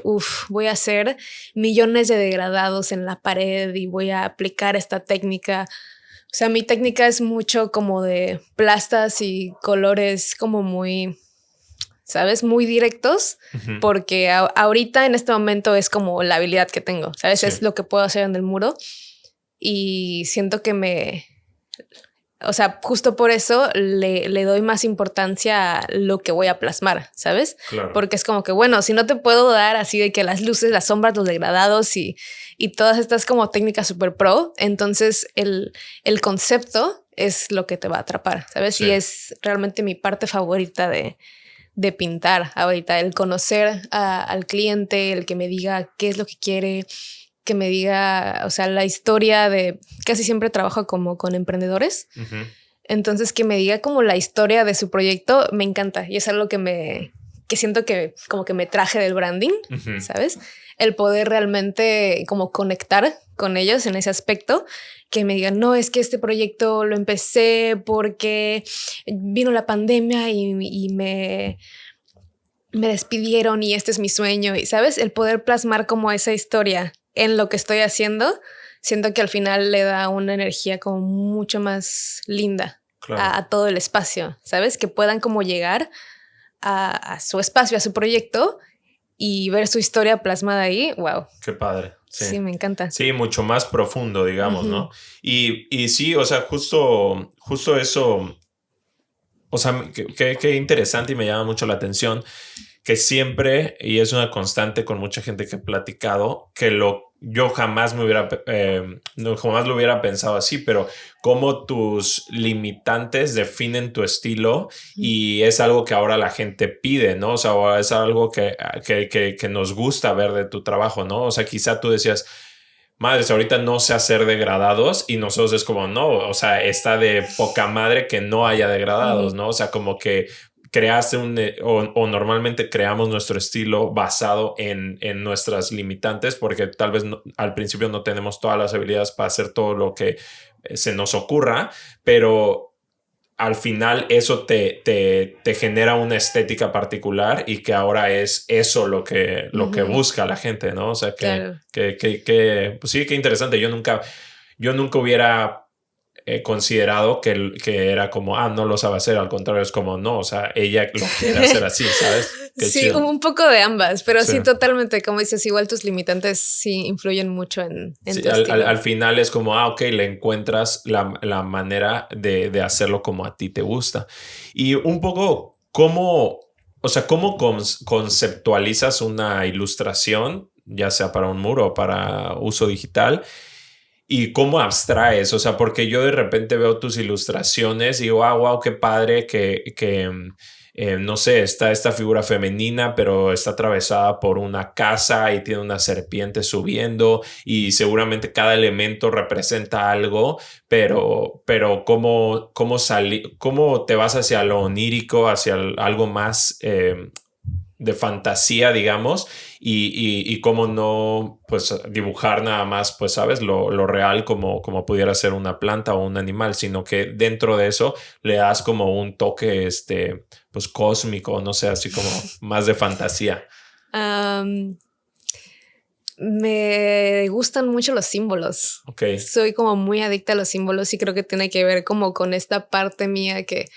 voy a hacer millones de degradados en la pared y voy a aplicar esta técnica. O sea, mi técnica es mucho como de plastas y colores como muy, ¿sabes? Muy directos, porque ahorita en este momento es como la habilidad que tengo, ¿sabes? Sí. Es lo que puedo hacer en el muro y siento que o sea, justo por eso le doy más importancia a lo que voy a plasmar, ¿sabes? Claro. Porque es como que, bueno, si no te puedo dar así de que las luces, las sombras, los degradados y todas estas como técnicas super pro, entonces el concepto es lo que te va a atrapar, ¿sabes? Sí. Y es realmente mi parte favorita de pintar ahorita, el conocer al cliente, el que me diga qué es lo que quiere, que me diga, o sea, la historia de, casi siempre trabajo como con emprendedores, entonces que me diga como la historia de su proyecto, me encanta y es algo que siento que como que me traje del branding, ¿sabes? El poder realmente como conectar con ellos en ese aspecto, que me digan, no, es que este proyecto lo empecé porque vino la pandemia y me despidieron y este es mi sueño, y ¿sabes? El poder plasmar como esa historia en lo que estoy haciendo, siento que al final le da una energía como mucho más linda. Claro. A todo el espacio, ¿sabes? Que puedan como llegar a su espacio, a su proyecto y ver su historia plasmada ahí. Wow. Qué padre. Sí, me encanta. Sí, mucho más profundo, digamos, ¿no? Y sí, o sea, justo eso, o sea, qué interesante y me llama mucho la atención que siempre, y es una constante con mucha gente que he platicado, que yo jamás jamás lo hubiera pensado así, pero cómo tus limitantes definen tu estilo y es algo que ahora la gente pide, ¿no? O sea, es algo que nos gusta ver de tu trabajo, ¿no? O sea, quizá tú decías, madres, ahorita no sé hacer degradados y nosotros es como, no, o sea, está de poca madre que no haya degradados, ¿no? O sea, como que creaste o normalmente creamos nuestro estilo basado en nuestras limitantes porque tal vez al principio no tenemos todas las habilidades para hacer todo lo que se nos ocurra, pero al final eso te genera una estética particular y que ahora es eso lo que busca la gente, ¿no? O sea, claro. pues sí, qué interesante. Yo nunca hubiera considerado que era como, no lo sabe hacer, al contrario, es como, no, o sea, ella lo quiere hacer así, ¿sabes? Qué sí, chido. un poco de ambas, pero sí, totalmente, como dices, igual tus limitantes sí influyen mucho en sí, tu estilo. Al final es como, ok, le encuentras la manera de hacerlo como a ti te gusta. Y un poco, ¿cómo conceptualizas una ilustración, ya sea para un muro o para uso digital? ¿Y cómo abstraes? O sea, porque yo de repente veo tus ilustraciones y digo, wow, qué padre no sé, está esta figura femenina, pero está atravesada por una casa y tiene una serpiente subiendo y seguramente cada elemento representa algo, pero ¿cómo te vas hacia lo onírico, hacia algo más de fantasía, digamos, y cómo no, pues, dibujar nada más, pues, sabes, lo real como pudiera ser una planta o un animal, sino que dentro de eso le das como un toque, pues, cósmico, no sé, así como más de fantasía. Me gustan mucho los símbolos. Okay. Soy como muy adicta a los símbolos y creo que tiene que ver como con esta parte mía que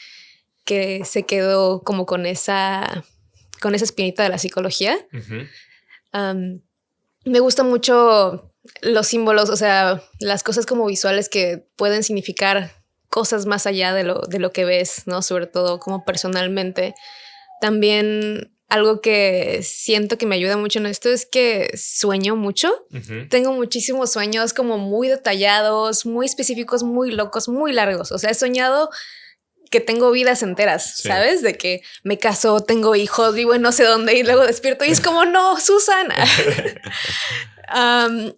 se quedó como con esa espinita de la psicología. Me gustan mucho los símbolos, o sea, las cosas como visuales que pueden significar cosas más allá de lo que ves, ¿no? Sobre todo como personalmente. También algo que siento que me ayuda mucho en esto es que sueño mucho. Tengo muchísimos sueños como muy detallados, muy específicos, muy locos, muy largos. O sea, he soñado que tengo vidas enteras, sí. ¿Sabes? De que me caso, tengo hijos, vivo en no sé dónde y luego despierto y es como, no, Susana.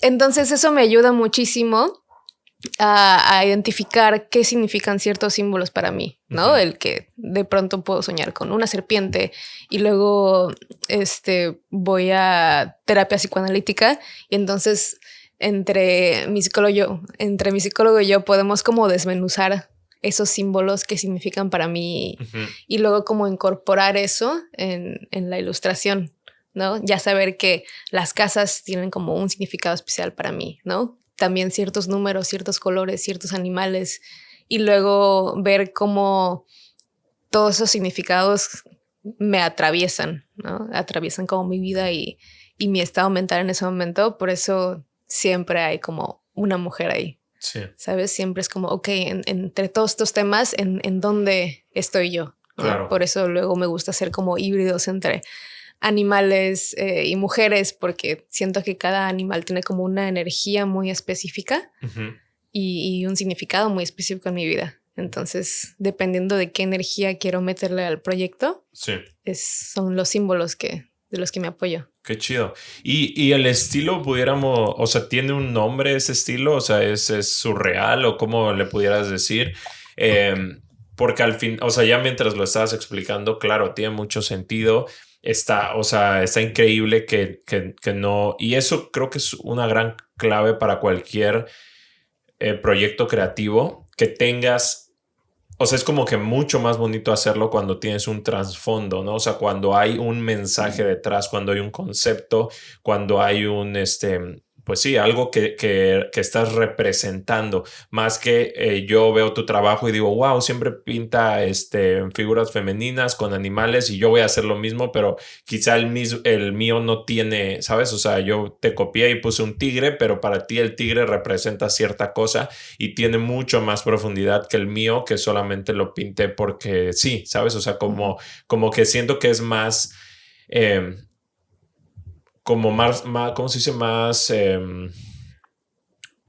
Entonces eso me ayuda muchísimo a identificar qué significan ciertos símbolos para mí, ¿no? El que de pronto puedo soñar con una serpiente y luego voy a terapia psicoanalítica y entonces entre mi psicólogo y yo podemos como desmenuzar esos símbolos que significan para mí y luego como incorporar eso en la ilustración, ¿no? Ya saber que las casas tienen como un significado especial para mí, ¿no? También ciertos números, ciertos colores, ciertos animales y luego ver cómo todos esos significados me atraviesan, ¿no? Atraviesan como mi vida y mi estado mental en ese momento. Por eso siempre hay como una mujer ahí. Sí. ¿Sabes? Siempre es como, ok, entre todos estos temas, ¿en dónde estoy yo? ¿No? Claro. Por eso luego me gusta hacer como híbridos entre animales y mujeres, porque siento que cada animal tiene como una energía muy específica y un significado muy específico en mi vida. Entonces, dependiendo de qué energía quiero meterle al proyecto, sí. Son los símbolos de los que me apoyo. Qué chido. Y el estilo pudiéramos, o sea, ¿tiene un nombre ese estilo? O sea, ¿es surreal o cómo le pudieras decir? Porque al fin, o sea, ya mientras lo estabas explicando, claro, tiene mucho sentido. O sea, está increíble que no, y eso creo que es una gran clave para cualquier proyecto creativo, que tengas. O sea, es como que mucho más bonito hacerlo cuando tienes un trasfondo, ¿no? O sea, cuando hay un mensaje detrás, cuando hay un concepto, cuando hay pues sí, algo que estás representando. Más que yo veo tu trabajo y digo, wow, siempre pinta figuras femeninas con animales y yo voy a hacer lo mismo, pero quizá el mío no tiene, ¿sabes? O sea, yo te copié y puse un tigre, pero para ti el tigre representa cierta cosa y tiene mucho más profundidad que el mío, que solamente lo pinté porque sí, ¿sabes? O sea, como que siento que es más, como más, ¿cómo se dice? Más,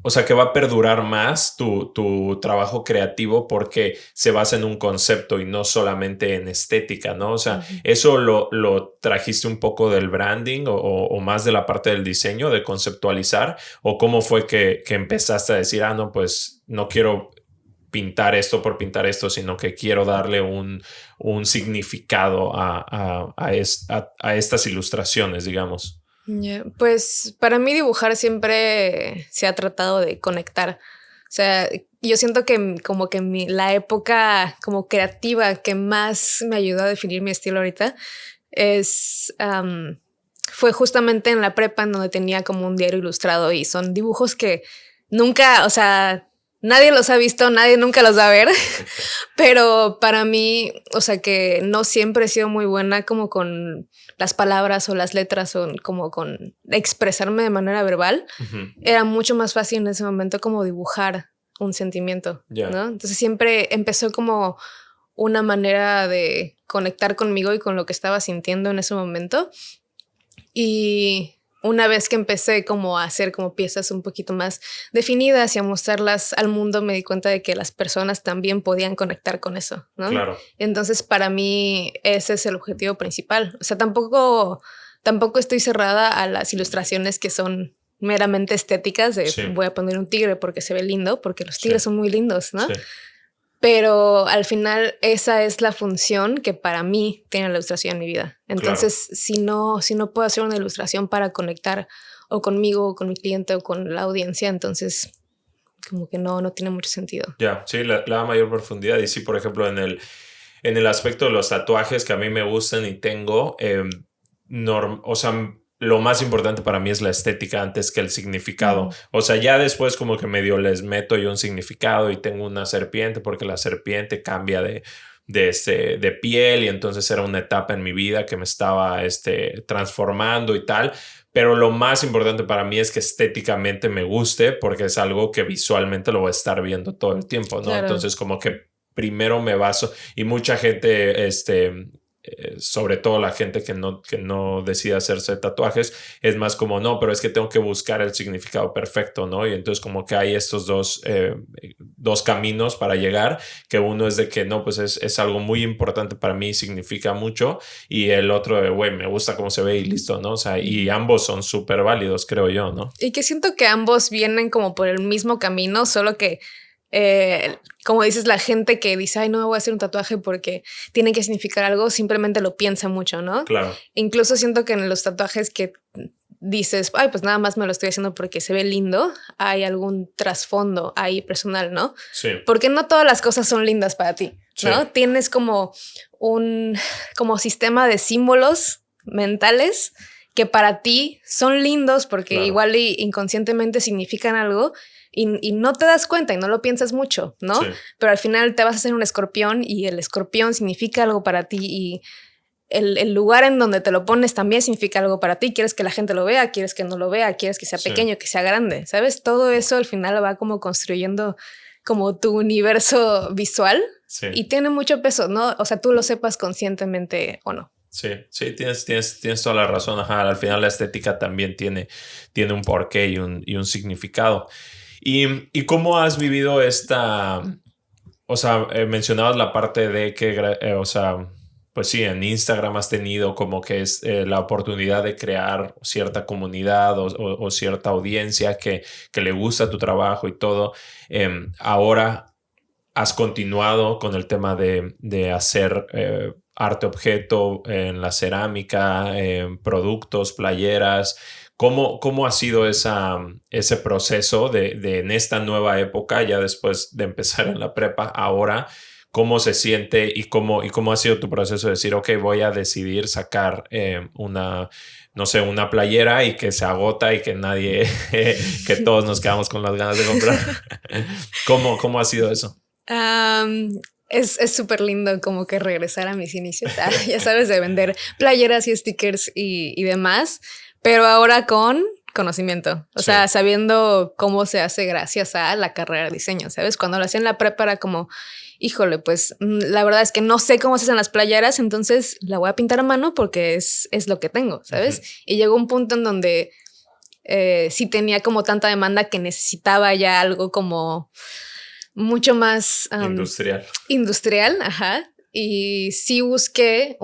o sea, que va a perdurar más tu trabajo creativo porque se basa en un concepto y no solamente en estética, ¿no? O sea, ¿eso lo trajiste un poco del branding o más de la parte del diseño, de conceptualizar? ¿O cómo fue que empezaste a decir, no, pues no quiero pintar esto por pintar esto, sino que quiero darle un significado a estas ilustraciones, digamos? Yeah. Pues para mí dibujar siempre se ha tratado de conectar. O sea, yo siento que como que la época como creativa que más me ayudó a definir mi estilo ahorita fue justamente en la prepa, en donde tenía como un diario ilustrado y son dibujos que nunca, o sea, nadie los ha visto, nadie nunca los va a ver, pero para mí, o sea, que no siempre he sido muy buena como con las palabras o las letras o como con expresarme de manera verbal, era mucho más fácil en ese momento como dibujar un sentimiento, ¿no? Entonces siempre empezó como una manera de conectar conmigo y con lo que estaba sintiendo en ese momento. Y una vez que empecé como a hacer como piezas un poquito más definidas y a mostrarlas al mundo, me di cuenta de que las personas también podían conectar con eso, ¿no? Claro. Entonces, para mí, ese es el objetivo principal. O sea, tampoco estoy cerrada a las ilustraciones que son meramente estéticas de voy a poner un tigre porque se ve lindo, porque los tigres son muy lindos, ¿no? Sí. Pero al final esa es la función que para mí tiene la ilustración en mi vida. Entonces, si no puedo hacer una ilustración para conectar o conmigo, o con mi cliente o con la audiencia, entonces como que no tiene mucho sentido. Sí, le da mayor profundidad. Y sí, por ejemplo, en el aspecto de los tatuajes que a mí me gustan y tengo, o sea, lo más importante para mí es la estética antes que el significado. O sea, ya después como que medio les meto yo un significado y tengo una serpiente porque la serpiente cambia de piel y entonces era una etapa en mi vida que me estaba transformando y tal. Pero lo más importante para mí es que estéticamente me guste porque es algo que visualmente lo voy a estar viendo todo el tiempo, ¿no? Claro. Entonces como que primero me baso y mucha gente, sobre todo la gente que no decide hacerse tatuajes, es más como, no, pero es que tengo que buscar el significado perfecto, ¿no? Y entonces como que hay estos dos caminos para llegar, que uno es de que no, pues es algo muy importante para mí, significa mucho, y el otro de, güey, me gusta cómo se ve y listo, ¿no? O sea, y ambos son súper válidos, creo yo, ¿no? Y que siento que ambos vienen como por el mismo camino, solo que como dices, la gente que dice, ay, no me voy a hacer un tatuaje porque tiene que significar algo, simplemente lo piensa mucho, ¿no? Claro. Incluso siento que en los tatuajes que dices, ay, pues nada más me lo estoy haciendo porque se ve lindo, hay algún trasfondo ahí personal, ¿no? Sí. Porque no todas las cosas son lindas para ti, ¿no? Sí. Tienes como un sistema de símbolos mentales que para ti son lindos porque igual inconscientemente significan algo. Y no te das cuenta y no lo piensas mucho, ¿no? Sí. Pero al final te vas a hacer un escorpión y el escorpión significa algo para ti y el lugar en donde te lo pones también significa algo para ti. Quieres que la gente lo vea, quieres que no lo vea, quieres que sea pequeño, que sea grande, ¿sabes? Todo eso al final va como construyendo como tu universo visual y tiene mucho peso, ¿no? O sea, tú lo sepas conscientemente o no. Sí, tienes toda la razón. Ajá, al final la estética también tiene un porqué y un significado. ¿Y cómo has vivido esta? O sea, mencionabas la parte de que, o sea, pues sí, en Instagram has tenido como que es la oportunidad de crear cierta comunidad o cierta audiencia que le gusta tu trabajo y todo. Ahora has continuado con el tema de hacer arte objeto en la cerámica, productos, playeras. ¿Cómo ha sido ese proceso de en esta nueva época, ya después de empezar en la prepa, ahora? ¿Cómo se siente y cómo ha sido tu proceso de decir, ok, voy a decidir sacar no sé, una playera y que se agota y que nadie, que todos nos quedamos con las ganas de comprar? ¿Cómo ha sido eso? Es súper lindo como que regresar a mis inicios, ya sabes, de vender playeras y stickers y demás, pero ahora con conocimiento, o sea, sabiendo cómo se hace gracias a la carrera de diseño, ¿sabes? Cuando lo hacía en la prepa era como, híjole, pues la verdad es que no sé cómo se hacen las playeras, entonces la voy a pintar a mano porque es lo que tengo, ¿sabes? Y llegó un punto en donde sí tenía como tanta demanda que necesitaba ya algo como mucho más industrial, ajá. Y sí busqué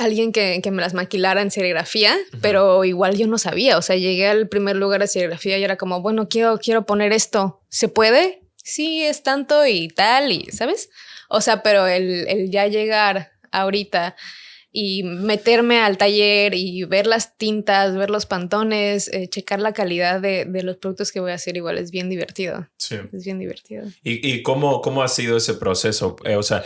alguien que me las maquilara en serigrafía, pero igual yo no sabía. O sea, llegué al primer lugar de serigrafía y era como, bueno, quiero poner esto. ¿Se puede? Sí, es tanto y tal, y ¿sabes? O sea, pero el ya llegar ahorita y meterme al taller y ver las tintas, ver los pantones, checar la calidad de los productos que voy a hacer, igual es bien divertido. Sí. Es bien divertido. ¿Y cómo ha sido ese proceso? O sea,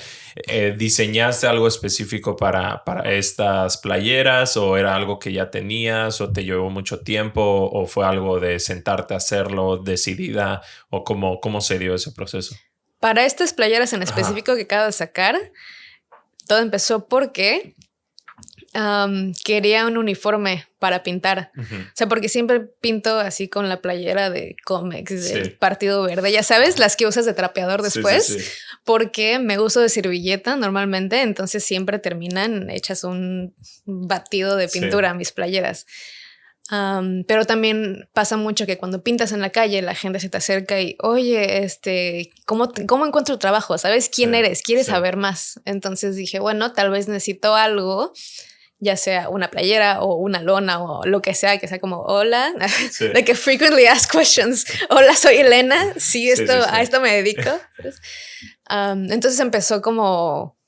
¿diseñaste algo específico para estas playeras o era algo que ya tenías o te llevó mucho tiempo o fue algo de sentarte a hacerlo decidida o cómo se dio ese proceso? Para estas playeras en específico que acabo de sacar, todo empezó porque quería un uniforme para pintar. O sea, porque siempre pinto así con la playera de Comex del Partido Verde, ya sabes, las que usas de trapeador después, porque me uso de servilleta normalmente, entonces siempre terminan hechas un batido de pintura mis playeras. Pero también pasa mucho que cuando pintas en la calle la gente se te acerca y oye, ¿cómo encuentro trabajo? ¿Sabes quién eres? ¿Quieres saber más? Entonces dije, bueno, tal vez necesito algo, ya sea una playera o una lona o lo que sea como hola, de que frequently asked questions. Hola, soy Elena. Sí, a esto me dedico. Entonces empezó como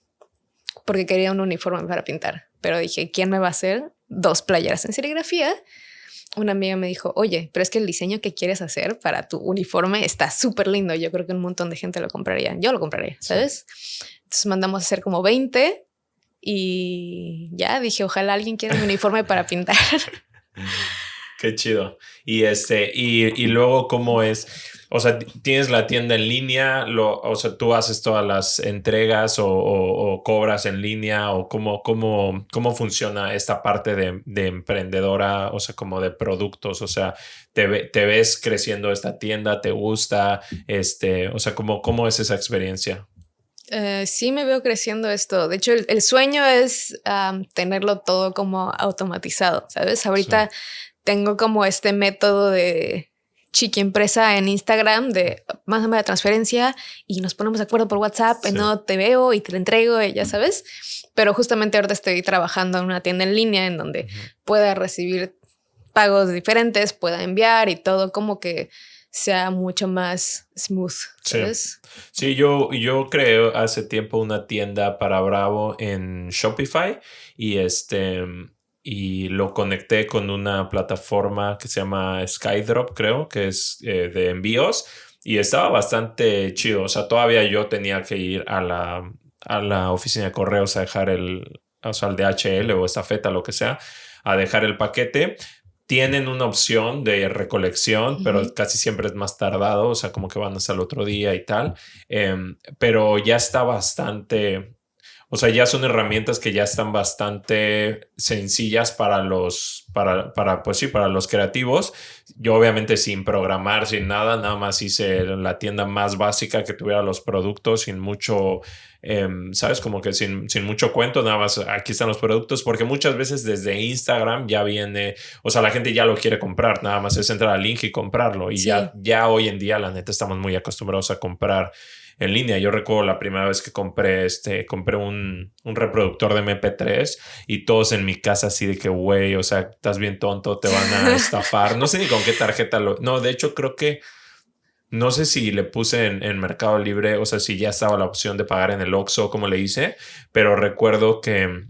porque quería un uniforme para pintar, pero dije, ¿quién me va a hacer 2 playeras en serigrafía? Una amiga me dijo, oye, pero es que el diseño que quieres hacer para tu uniforme está súper lindo. Yo creo que un montón de gente lo compraría. Yo lo compraría, ¿sabes? Entonces mandamos a hacer como 20 y ya dije, ojalá alguien quiera un uniforme para pintar. Qué chido. Y luego, ¿cómo es? O sea, ¿tienes la tienda en línea? O sea, ¿tú haces todas las entregas o cobras en línea? ¿O cómo funciona esta parte de emprendedora? O sea, como de productos. O sea, ¿te ves creciendo esta tienda? ¿Te gusta? O sea, ¿cómo es esa experiencia? Sí me veo creciendo esto. De hecho, el sueño es tenerlo todo como automatizado, ¿sabes? Ahorita tengo como este método de chiqui empresa en Instagram de mándame la transferencia y nos ponemos de acuerdo por WhatsApp, no te veo y te la entrego, ya sabes. Pero justamente ahorita estoy trabajando en una tienda en línea en donde pueda recibir pagos diferentes, pueda enviar y todo como que sea mucho más smooth, ¿sabes? Sí, yo creé hace tiempo una tienda para Bravo en Shopify y lo conecté con una plataforma que se llama Skydrop, creo, que es de envíos y estaba bastante chido. O sea, todavía yo tenía que ir a la oficina de correos a dejar al DHL o estafeta, lo que sea, a dejar el paquete. Tienen una opción de recolección, pero casi siempre es más tardado, o sea, como que van hasta el otro día y tal. Pero ya está bastante, O sea, ya son herramientas que ya están bastante sencillas pues sí, para los creativos. Yo obviamente sin programar, sin nada, nada más hice la tienda más básica que tuviera los productos, sin mucho, ¿sabes? Como que sin mucho cuento, nada más aquí están los productos, porque muchas veces desde Instagram ya viene, o sea, la gente ya lo quiere comprar, nada más es entrar al link y comprarlo. Y Sí. ya hoy en día, la neta, estamos muy acostumbrados a comprar en línea. Yo recuerdo la primera vez que compré un reproductor de MP3 y todos en mi casa así de que, güey, o sea, estás bien tonto, te van a estafar. No sé ni con qué tarjeta No, de hecho creo que, no sé si le puse en Mercado Libre, o sea, si ya estaba la opción de pagar en el Oxxo, como le hice, pero recuerdo que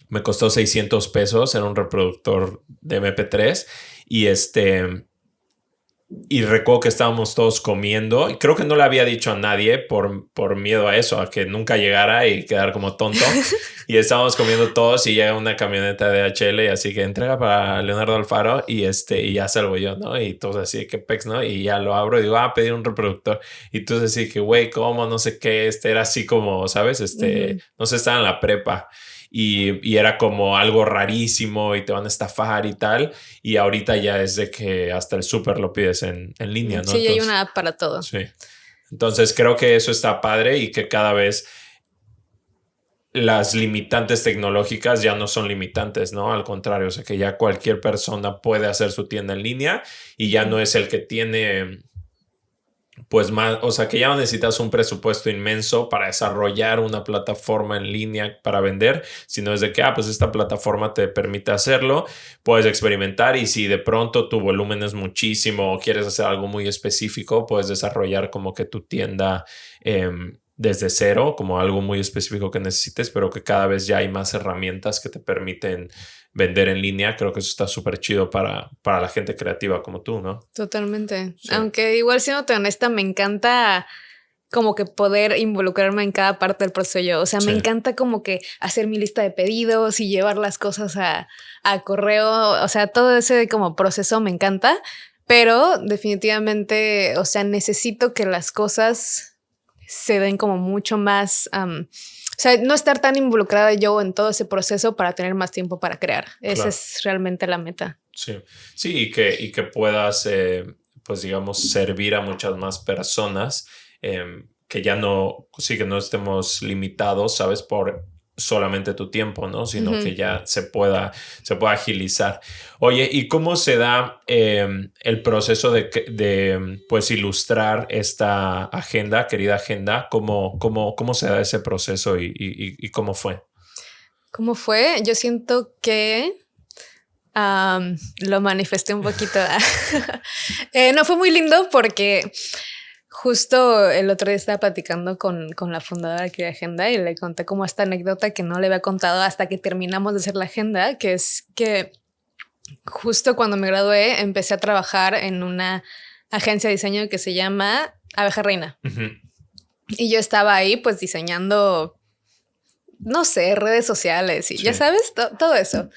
me costó 600 pesos, era un reproductor de MP3 y Y recuerdo que estábamos todos comiendo y creo que no le había dicho a nadie por miedo a eso, a que nunca llegara y quedar como tonto. Y estábamos comiendo todos y llega una camioneta de HL y así que entrega para Leonardo Alfaro y ya salgo yo, ¿no? Y todos así que pex, ¿no? Y ya lo abro y digo, pedir un reproductor. Y tú así que, güey, ¿cómo? No sé qué. Era así como, ¿sabes? No sé, estaba en la prepa. Y era como algo rarísimo y te van a estafar y tal. Y ahorita ya es de que hasta el súper lo pides en línea, ¿no? Sí, Entonces, hay una app para todo. Sí. Entonces creo que eso está padre y que cada vez las limitantes tecnológicas ya no son limitantes, ¿no? Al contrario, o sea que ya cualquier persona puede hacer su tienda en línea y ya no es el que tiene pues más, o sea que ya no necesitas un presupuesto inmenso para desarrollar una plataforma en línea para vender, sino es de que, pues esta plataforma te permite hacerlo, puedes experimentar y si de pronto tu volumen es muchísimo o quieres hacer algo muy específico, puedes desarrollar como que tu tienda desde cero, como algo muy específico que necesites, pero que cada vez ya hay más herramientas que te permiten vender en línea. Creo que eso está súper chido para la gente creativa como tú, ¿no? Totalmente. Sí. Aunque igual siéndote honesta, me encanta como que poder involucrarme en cada parte del proceso yo. O sea, me encanta como que hacer mi lista de pedidos y llevar las cosas a correo. O sea, todo ese como proceso me encanta, pero definitivamente, o sea, necesito que las cosas se den como mucho más... o sea, no estar tan involucrada yo en todo ese proceso para tener más tiempo para crear. Esa es realmente la meta. Sí, sí, y que puedas, pues digamos, servir a muchas más personas, que ya no, sí que no estemos limitados, ¿sabes? Por solamente tu tiempo, ¿no? Sino que ya se pueda agilizar. Oye, ¿y cómo se da el proceso de pues ilustrar esta agenda, querida agenda? ¿Cómo se da ese proceso y cómo fue? ¿Cómo fue? Yo siento que lo manifesté un poquito. No fue muy lindo porque justo el otro día estaba platicando con la fundadora de la agenda y le conté como esta anécdota que no le había contado hasta que terminamos de hacer la agenda, que es que justo cuando me gradué empecé a trabajar en una agencia de diseño que se llama Abeja Reina. Y yo estaba ahí pues diseñando, no sé, redes sociales y ya sabes, todo eso.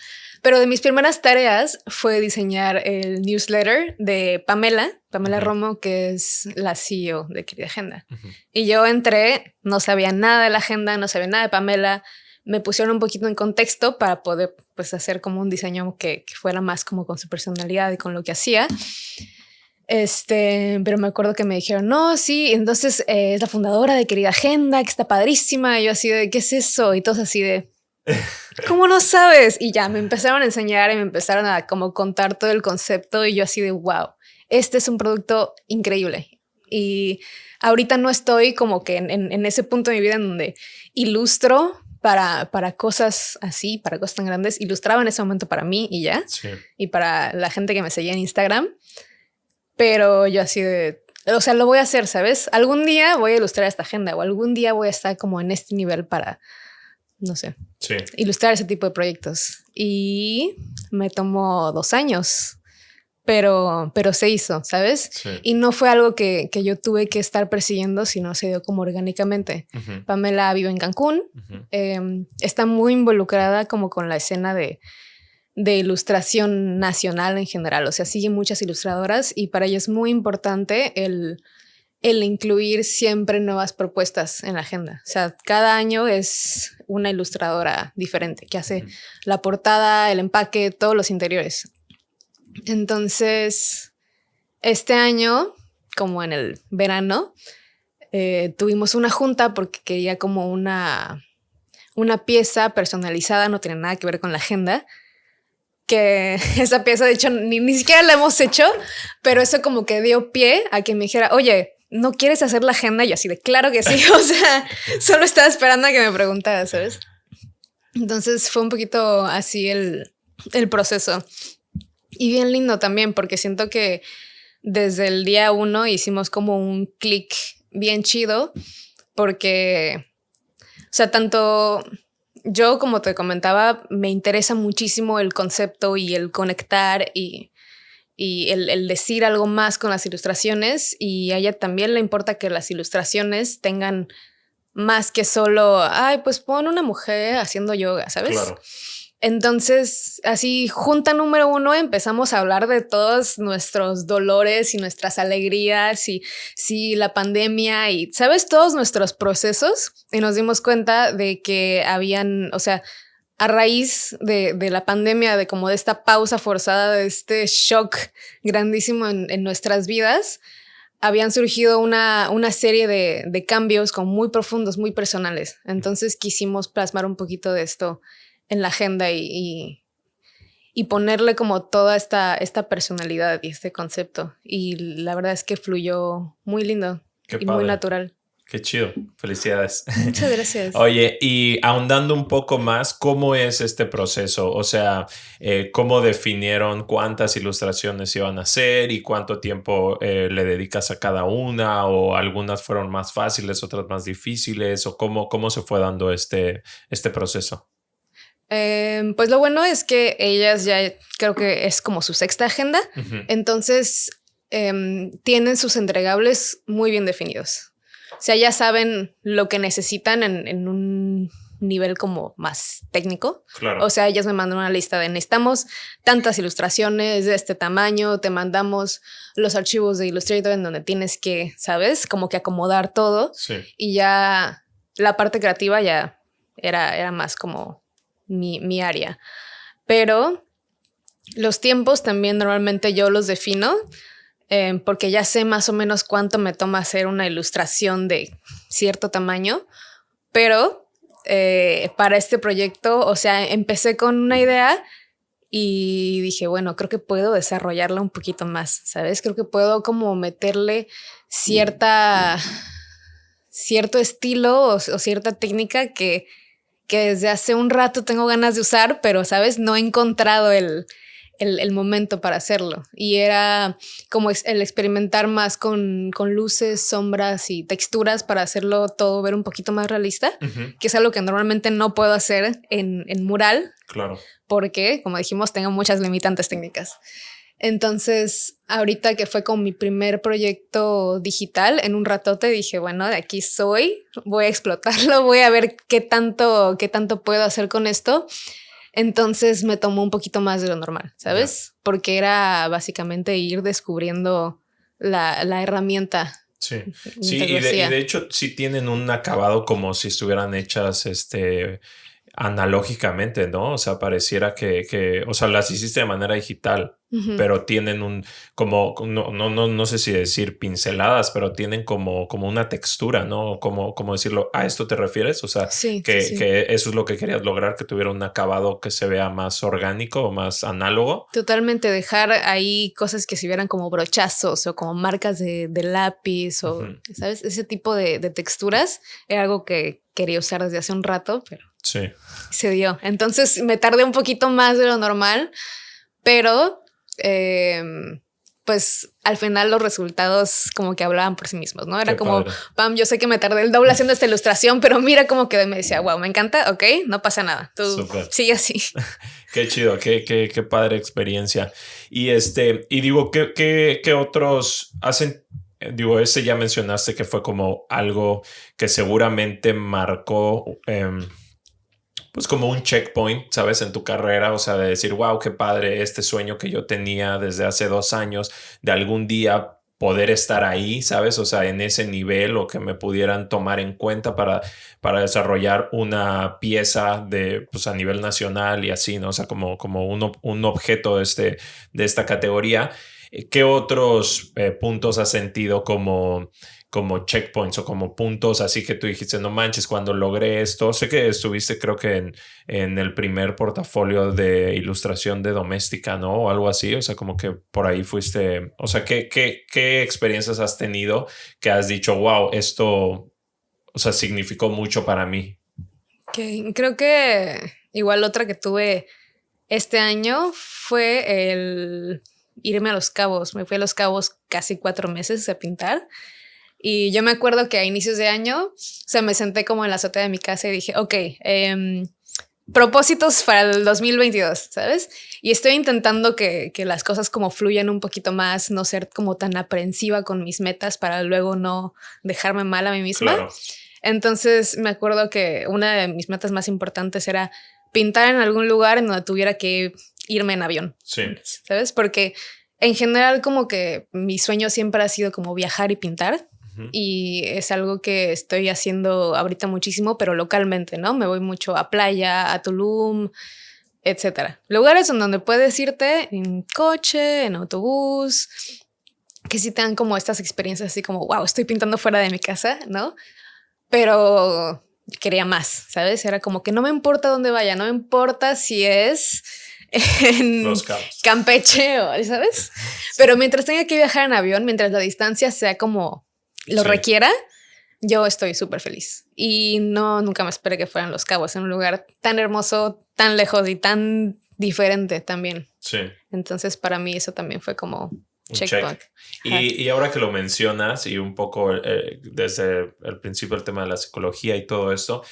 Pero de mis primeras tareas fue diseñar el newsletter de Pamela Romo, que es la CEO de Querida Agenda. Y yo entré, no sabía nada de la agenda, no sabía nada de Pamela. Me pusieron un poquito en contexto para poder pues hacer como un diseño que fuera más como con su personalidad y con lo que hacía. Pero me acuerdo que me dijeron, no, sí, entonces es la fundadora de Querida Agenda, que está padrísima. Y yo así de, ¿qué es eso? Y todos así de... ¿Cómo no sabes? Y ya me empezaron a enseñar y me empezaron a como contar todo el concepto y yo así de wow, este es un producto increíble. Y ahorita no estoy como que en ese punto de mi vida en donde ilustro para cosas así, para cosas tan grandes. Ilustraba en ese momento para mí y ya, y para la gente que me seguía en Instagram. Pero yo así de, o sea, lo voy a hacer, ¿sabes? Algún día voy a ilustrar esta agenda o algún día voy a estar como en este nivel para... no sé, ilustrar ese tipo de proyectos. Y me tomó 2 años, pero se hizo, ¿sabes? Y no fue algo que yo tuve que estar persiguiendo, sino se dio como orgánicamente. Pamela vive en Cancún, está muy involucrada como con la escena de ilustración nacional en general, o sea, sigue muchas ilustradoras y para ella es muy importante el el incluir siempre nuevas propuestas en la agenda. O sea, cada año es una ilustradora diferente que hace la portada, el empaque, todos los interiores. Entonces, este año, como en el verano, tuvimos una junta porque quería como una pieza personalizada, no tiene nada que ver con la agenda, que esa pieza de hecho ni siquiera la hemos hecho, pero eso como que dio pie a que me dijera, oye, ¿no quieres hacer la agenda? Y yo así de, claro que sí, o sea, solo estaba esperando a que me preguntara, ¿sabes? Entonces fue un poquito así el proceso. Y bien lindo también, porque siento que desde el día 1 hicimos como un clic bien chido, porque, o sea, tanto yo, como te comentaba, me interesa muchísimo el concepto y el conectar y el decir algo más con las ilustraciones, y a ella también le importa que las ilustraciones tengan más que solo, ay, pues pon una mujer haciendo yoga, ¿sabes? Claro. Entonces, así, junta número 1, empezamos a hablar de todos nuestros dolores y nuestras alegrías y la pandemia y, ¿sabes? Todos nuestros procesos, y nos dimos cuenta de que habían, o sea, a raíz de la pandemia, de como de esta pausa forzada, de este shock grandísimo en nuestras vidas, habían surgido una serie de cambios como muy profundos, muy personales. Entonces quisimos plasmar un poquito de esto en la agenda y ponerle como toda esta personalidad y este concepto. Y la verdad es que fluyó muy lindo. Qué y padre. muy natural. Qué chido. Felicidades. Muchas gracias. Oye, y ahondando un poco más, ¿cómo es este proceso? O sea, ¿cómo definieron cuántas ilustraciones iban a hacer y cuánto tiempo le dedicas a cada una? ¿O algunas fueron más fáciles, otras más difíciles? ¿O cómo se fue dando este proceso? Pues lo bueno es que ellas ya creo que es como su sexta agenda. Entonces tienen sus entregables muy bien definidos. O sea, ya saben lo que necesitan en un nivel como más técnico. Claro. O sea, ellas me mandan una lista de necesitamos tantas ilustraciones de este tamaño, te mandamos los archivos de Illustrator en donde tienes que, ¿sabes? Como que acomodar todo. Sí. Y ya la parte creativa ya era más como mi área. Pero los tiempos también normalmente yo los defino. Porque ya sé más o menos cuánto me toma hacer una ilustración de cierto tamaño, pero para este proyecto, o sea, empecé con una idea y dije, bueno, creo que puedo desarrollarla un poquito más, ¿sabes? Creo que puedo como meterle cierto estilo o cierta técnica que desde hace un rato tengo ganas de usar, pero, ¿sabes? No he encontrado el momento para hacerlo. Y era como el experimentar más con luces, sombras y texturas para hacerlo todo ver un poquito más realista, que es algo que normalmente no puedo hacer en mural. Claro. Porque, como dijimos, tengo muchas limitantes técnicas. Entonces, ahorita que fue con mi primer proyecto digital, en un ratote dije, bueno, de aquí soy, voy a explotarlo, voy a ver qué tanto puedo hacer con esto. Entonces me tomó un poquito más de lo normal, ¿sabes? Yeah. Porque era básicamente ir descubriendo la herramienta. Sí, sí, y de hecho sí tienen un acabado como si estuvieran hechas analógicamente, ¿no? O sea, pareciera que o sea, las hiciste de manera digital, pero tienen no sé si decir pinceladas, pero tienen como una textura, ¿no? Como decirlo, ¿a esto te refieres? O sea, sí. que eso es lo que querías lograr, que tuviera un acabado que se vea más orgánico o más análogo. Totalmente, dejar ahí cosas que se vieran como brochazos o como marcas de lápiz o, ¿sabes? Ese tipo de texturas era algo que quería usar desde hace un rato, pero sí, se dio. Entonces me tardé un poquito más de lo normal, pero pues al final los resultados como que hablaban por sí mismos, ¿no? Era qué como, padre. Pam, yo sé que me tardé el doble haciendo esta ilustración, pero mira cómo quedó. Me decía, wow, me encanta, ok, no pasa nada. Tú Súper. sigue así. Qué chido, qué padre experiencia. Y digo, ¿qué otros hacen? Digo, ya mencionaste que fue como algo que seguramente marcó pues como un checkpoint, ¿sabes? En tu carrera, o sea, de decir, wow, qué padre, este sueño que yo tenía desde hace 2 años, de algún día poder estar ahí, ¿sabes? O sea, en ese nivel o que me pudieran tomar en cuenta para desarrollar una pieza de, pues a nivel nacional y así, ¿no? O sea, como un objeto de esta categoría. ¿Qué otros puntos has sentido como checkpoints o como puntos así que tú dijiste, no manches, cuando logré esto? Sé que estuviste creo que en el primer portafolio de ilustración de Doméstica, ¿no? O algo así, o sea, como que por ahí fuiste, o sea, ¿qué experiencias has tenido que has dicho, wow, esto, o sea, significó mucho para mí? Okay. Creo que igual otra que tuve este año fue el irme a Los Cabos. Me fui a Los Cabos casi 4 meses a pintar. Y yo me acuerdo que a inicios de año, o sea, me senté como en la azotea de mi casa y dije, ok, propósitos para el 2022, ¿sabes? Y estoy intentando que las cosas como fluyan un poquito más, no ser como tan aprensiva con mis metas para luego no dejarme mal a mí misma. Claro. Entonces me acuerdo que una de mis metas más importantes era pintar en algún lugar en donde tuviera que irme en avión. Sí. ¿Sabes? Porque en general como que mi sueño siempre ha sido como viajar y pintar. Y es algo que estoy haciendo ahorita muchísimo, pero localmente, ¿no? Me voy mucho a playa, a Tulum, etcétera. Lugares en donde puedes irte en coche, en autobús, que sí te dan como estas experiencias así como, wow, estoy pintando fuera de mi casa, ¿no? Pero quería más, ¿sabes? Era como que no me importa dónde vaya, no me importa si es en Los Cabos, Campeche, o, ¿sabes? Sí. Pero mientras tenga que viajar en avión, mientras la distancia sea como lo requiera, yo estoy súper feliz. Y nunca me esperé que fueran Los Cabos, en un lugar tan hermoso, tan lejos y tan diferente también. Sí. Entonces para mí eso también fue como checkpoint. Y ahora que lo mencionas y un poco desde el principio el tema de la psicología y todo esto,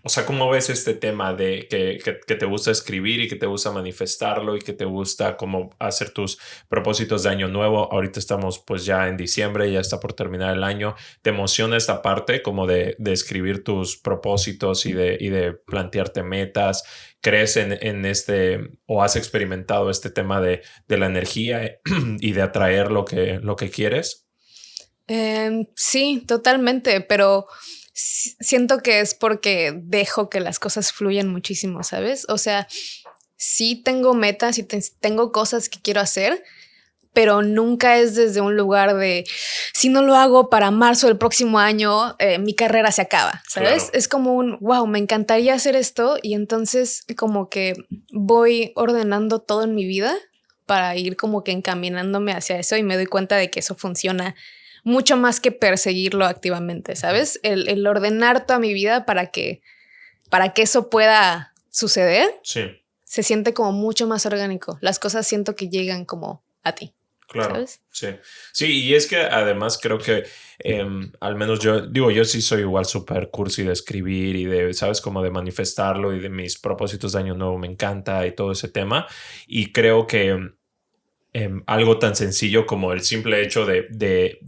o sea, ¿cómo ves este tema de que te gusta escribir y que te gusta manifestarlo y que te gusta como hacer tus propósitos de año nuevo? Ahorita estamos pues ya en diciembre, ya está por terminar el año. ¿Te emociona esta parte como de escribir tus propósitos y de plantearte metas? ¿Crees en este o has experimentado este tema de la energía y de atraer lo que quieres? Sí, totalmente, pero siento que es porque dejo que las cosas fluyan muchísimo, ¿sabes? O sea, sí tengo metas y tengo cosas que quiero hacer, pero nunca es desde un lugar de si no lo hago para marzo del próximo año, mi carrera se acaba, ¿sabes? Claro. Es como un wow, me encantaría hacer esto y entonces como que voy ordenando todo en mi vida para ir como que encaminándome hacia eso y me doy cuenta de que eso funciona mucho más que perseguirlo activamente, ¿sabes? El ordenar toda mi vida para que eso pueda suceder, sí, se siente como mucho más orgánico. Las cosas siento que llegan como a ti. Claro, ¿sabes? Sí. Sí, y es que además creo que al menos yo sí soy igual súper cursi de escribir y de, ¿sabes? Como de manifestarlo y de mis propósitos de año nuevo me encanta y todo ese tema. Y creo que algo tan sencillo como el simple hecho de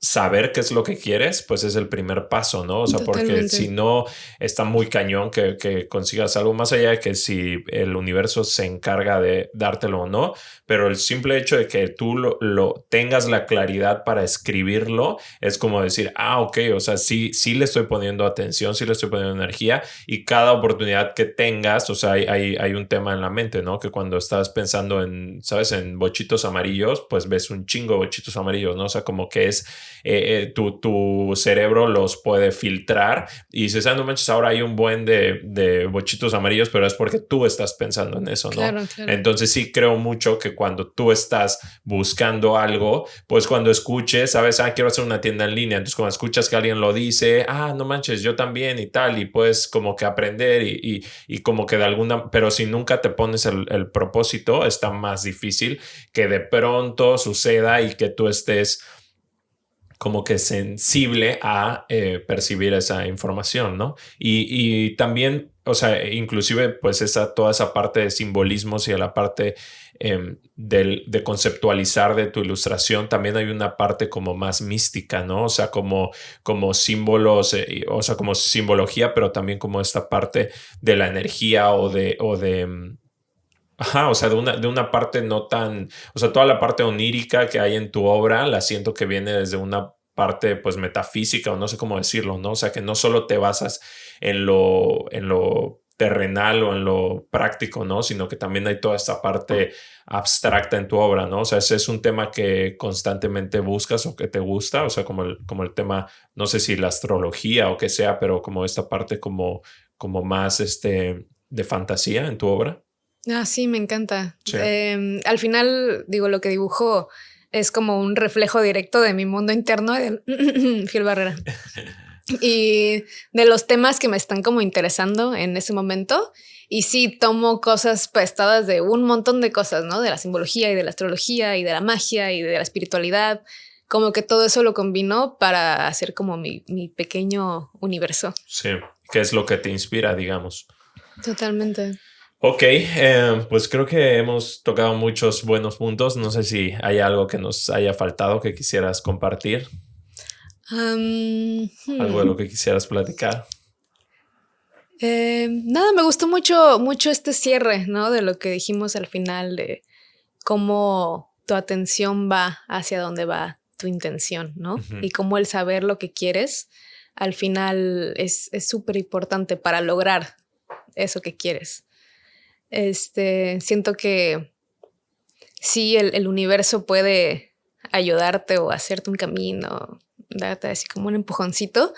saber qué es lo que quieres, pues es el primer paso, ¿no? O sea, totalmente. Porque si no, está muy cañón que consigas algo más allá de que si el universo se encarga de dártelo o no, pero el simple hecho de que tú lo tengas la claridad para escribirlo es como decir, ok, o sea, sí le estoy poniendo atención, sí le estoy poniendo energía y cada oportunidad que tengas, o sea, hay un tema en la mente, ¿no? Que cuando estás pensando en, ¿sabes? En bochitos amarillos, pues ves un chingo de bochitos amarillos, ¿no? O sea, como que es tu cerebro los puede filtrar y dices, no manches, ahora hay un buen de bochitos amarillos, pero es porque tú estás pensando en eso, ¿no? Claro. Entonces sí creo mucho que cuando tú estás buscando algo, pues cuando escuches, sabes, quiero hacer una tienda en línea, entonces cuando escuchas que alguien lo dice, no manches, yo también y tal, y puedes como que aprender y como que de alguna, pero si nunca te pones el propósito, está más difícil que de pronto suceda y que tú estés como que sensible a percibir esa información, ¿no? Y también, o sea, inclusive pues toda esa parte de simbolismos y de la parte de conceptualizar de tu ilustración, también hay una parte como más mística, ¿no? O sea, como símbolos, o sea, como simbología, pero también como esta parte de la energía o de Ajá, o sea, de una parte no tan, o sea, toda la parte onírica que hay en tu obra, la siento que viene desde una parte, pues, metafísica, o no sé cómo decirlo, ¿no? O sea, que no solo te basas en lo terrenal o en lo práctico, ¿no? Sino que también hay toda esta parte abstracta en tu obra, ¿no? O sea, ese es un tema que constantemente buscas o que te gusta, o sea, como el tema, no sé si la astrología o qué sea, pero como esta parte como más, de fantasía en tu obra. Ah, sí, me encanta. Sí. Al final, digo, lo que dibujo es como un reflejo directo de mi mundo interno, de Gil Barrera. Y de los temas que me están como interesando en ese momento. Y sí, tomo cosas prestadas de un montón de cosas, ¿no? De la simbología y de la astrología y de la magia y de la espiritualidad. Como que todo eso lo combino para hacer como mi pequeño universo. Sí, ¿qué es lo que te inspira, digamos? Totalmente. Ok, pues creo que hemos tocado muchos buenos puntos. No sé si hay algo que nos haya faltado que quisieras compartir, algo de lo que quisieras platicar. Nada, me gustó mucho este cierre, ¿no? De lo que dijimos al final, de cómo tu atención va hacia donde va tu intención, ¿no? Ujú. Y cómo el saber lo que quieres al final es súper importante para lograr eso que quieres. Siento que sí, el universo puede ayudarte o hacerte un camino, darte así como un empujoncito,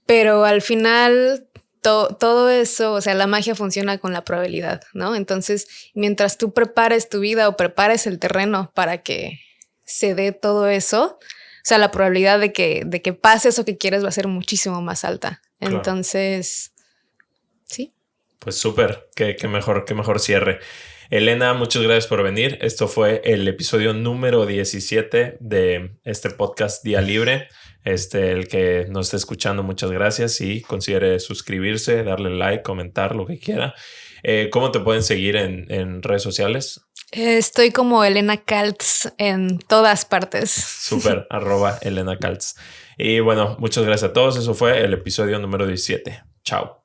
pero al final todo eso, o sea, la magia funciona con la probabilidad, ¿no? Entonces, mientras tú prepares tu vida o prepares el terreno para que se dé todo eso, o sea, la probabilidad de que pase eso que quieres va a ser muchísimo más alta. Claro. Entonces, sí. Pues súper, qué mejor cierre. Elena, muchas gracias por venir. Esto fue el episodio número 17 de este podcast Día Libre. El que nos esté escuchando, muchas gracias y considere suscribirse, darle like, comentar, lo que quiera. ¿Cómo te pueden seguir en redes sociales? Estoy como Elena Kaltz en todas partes. Súper, @Elena Kaltz. Y bueno, muchas gracias a todos. Eso fue el episodio número 17. Chao.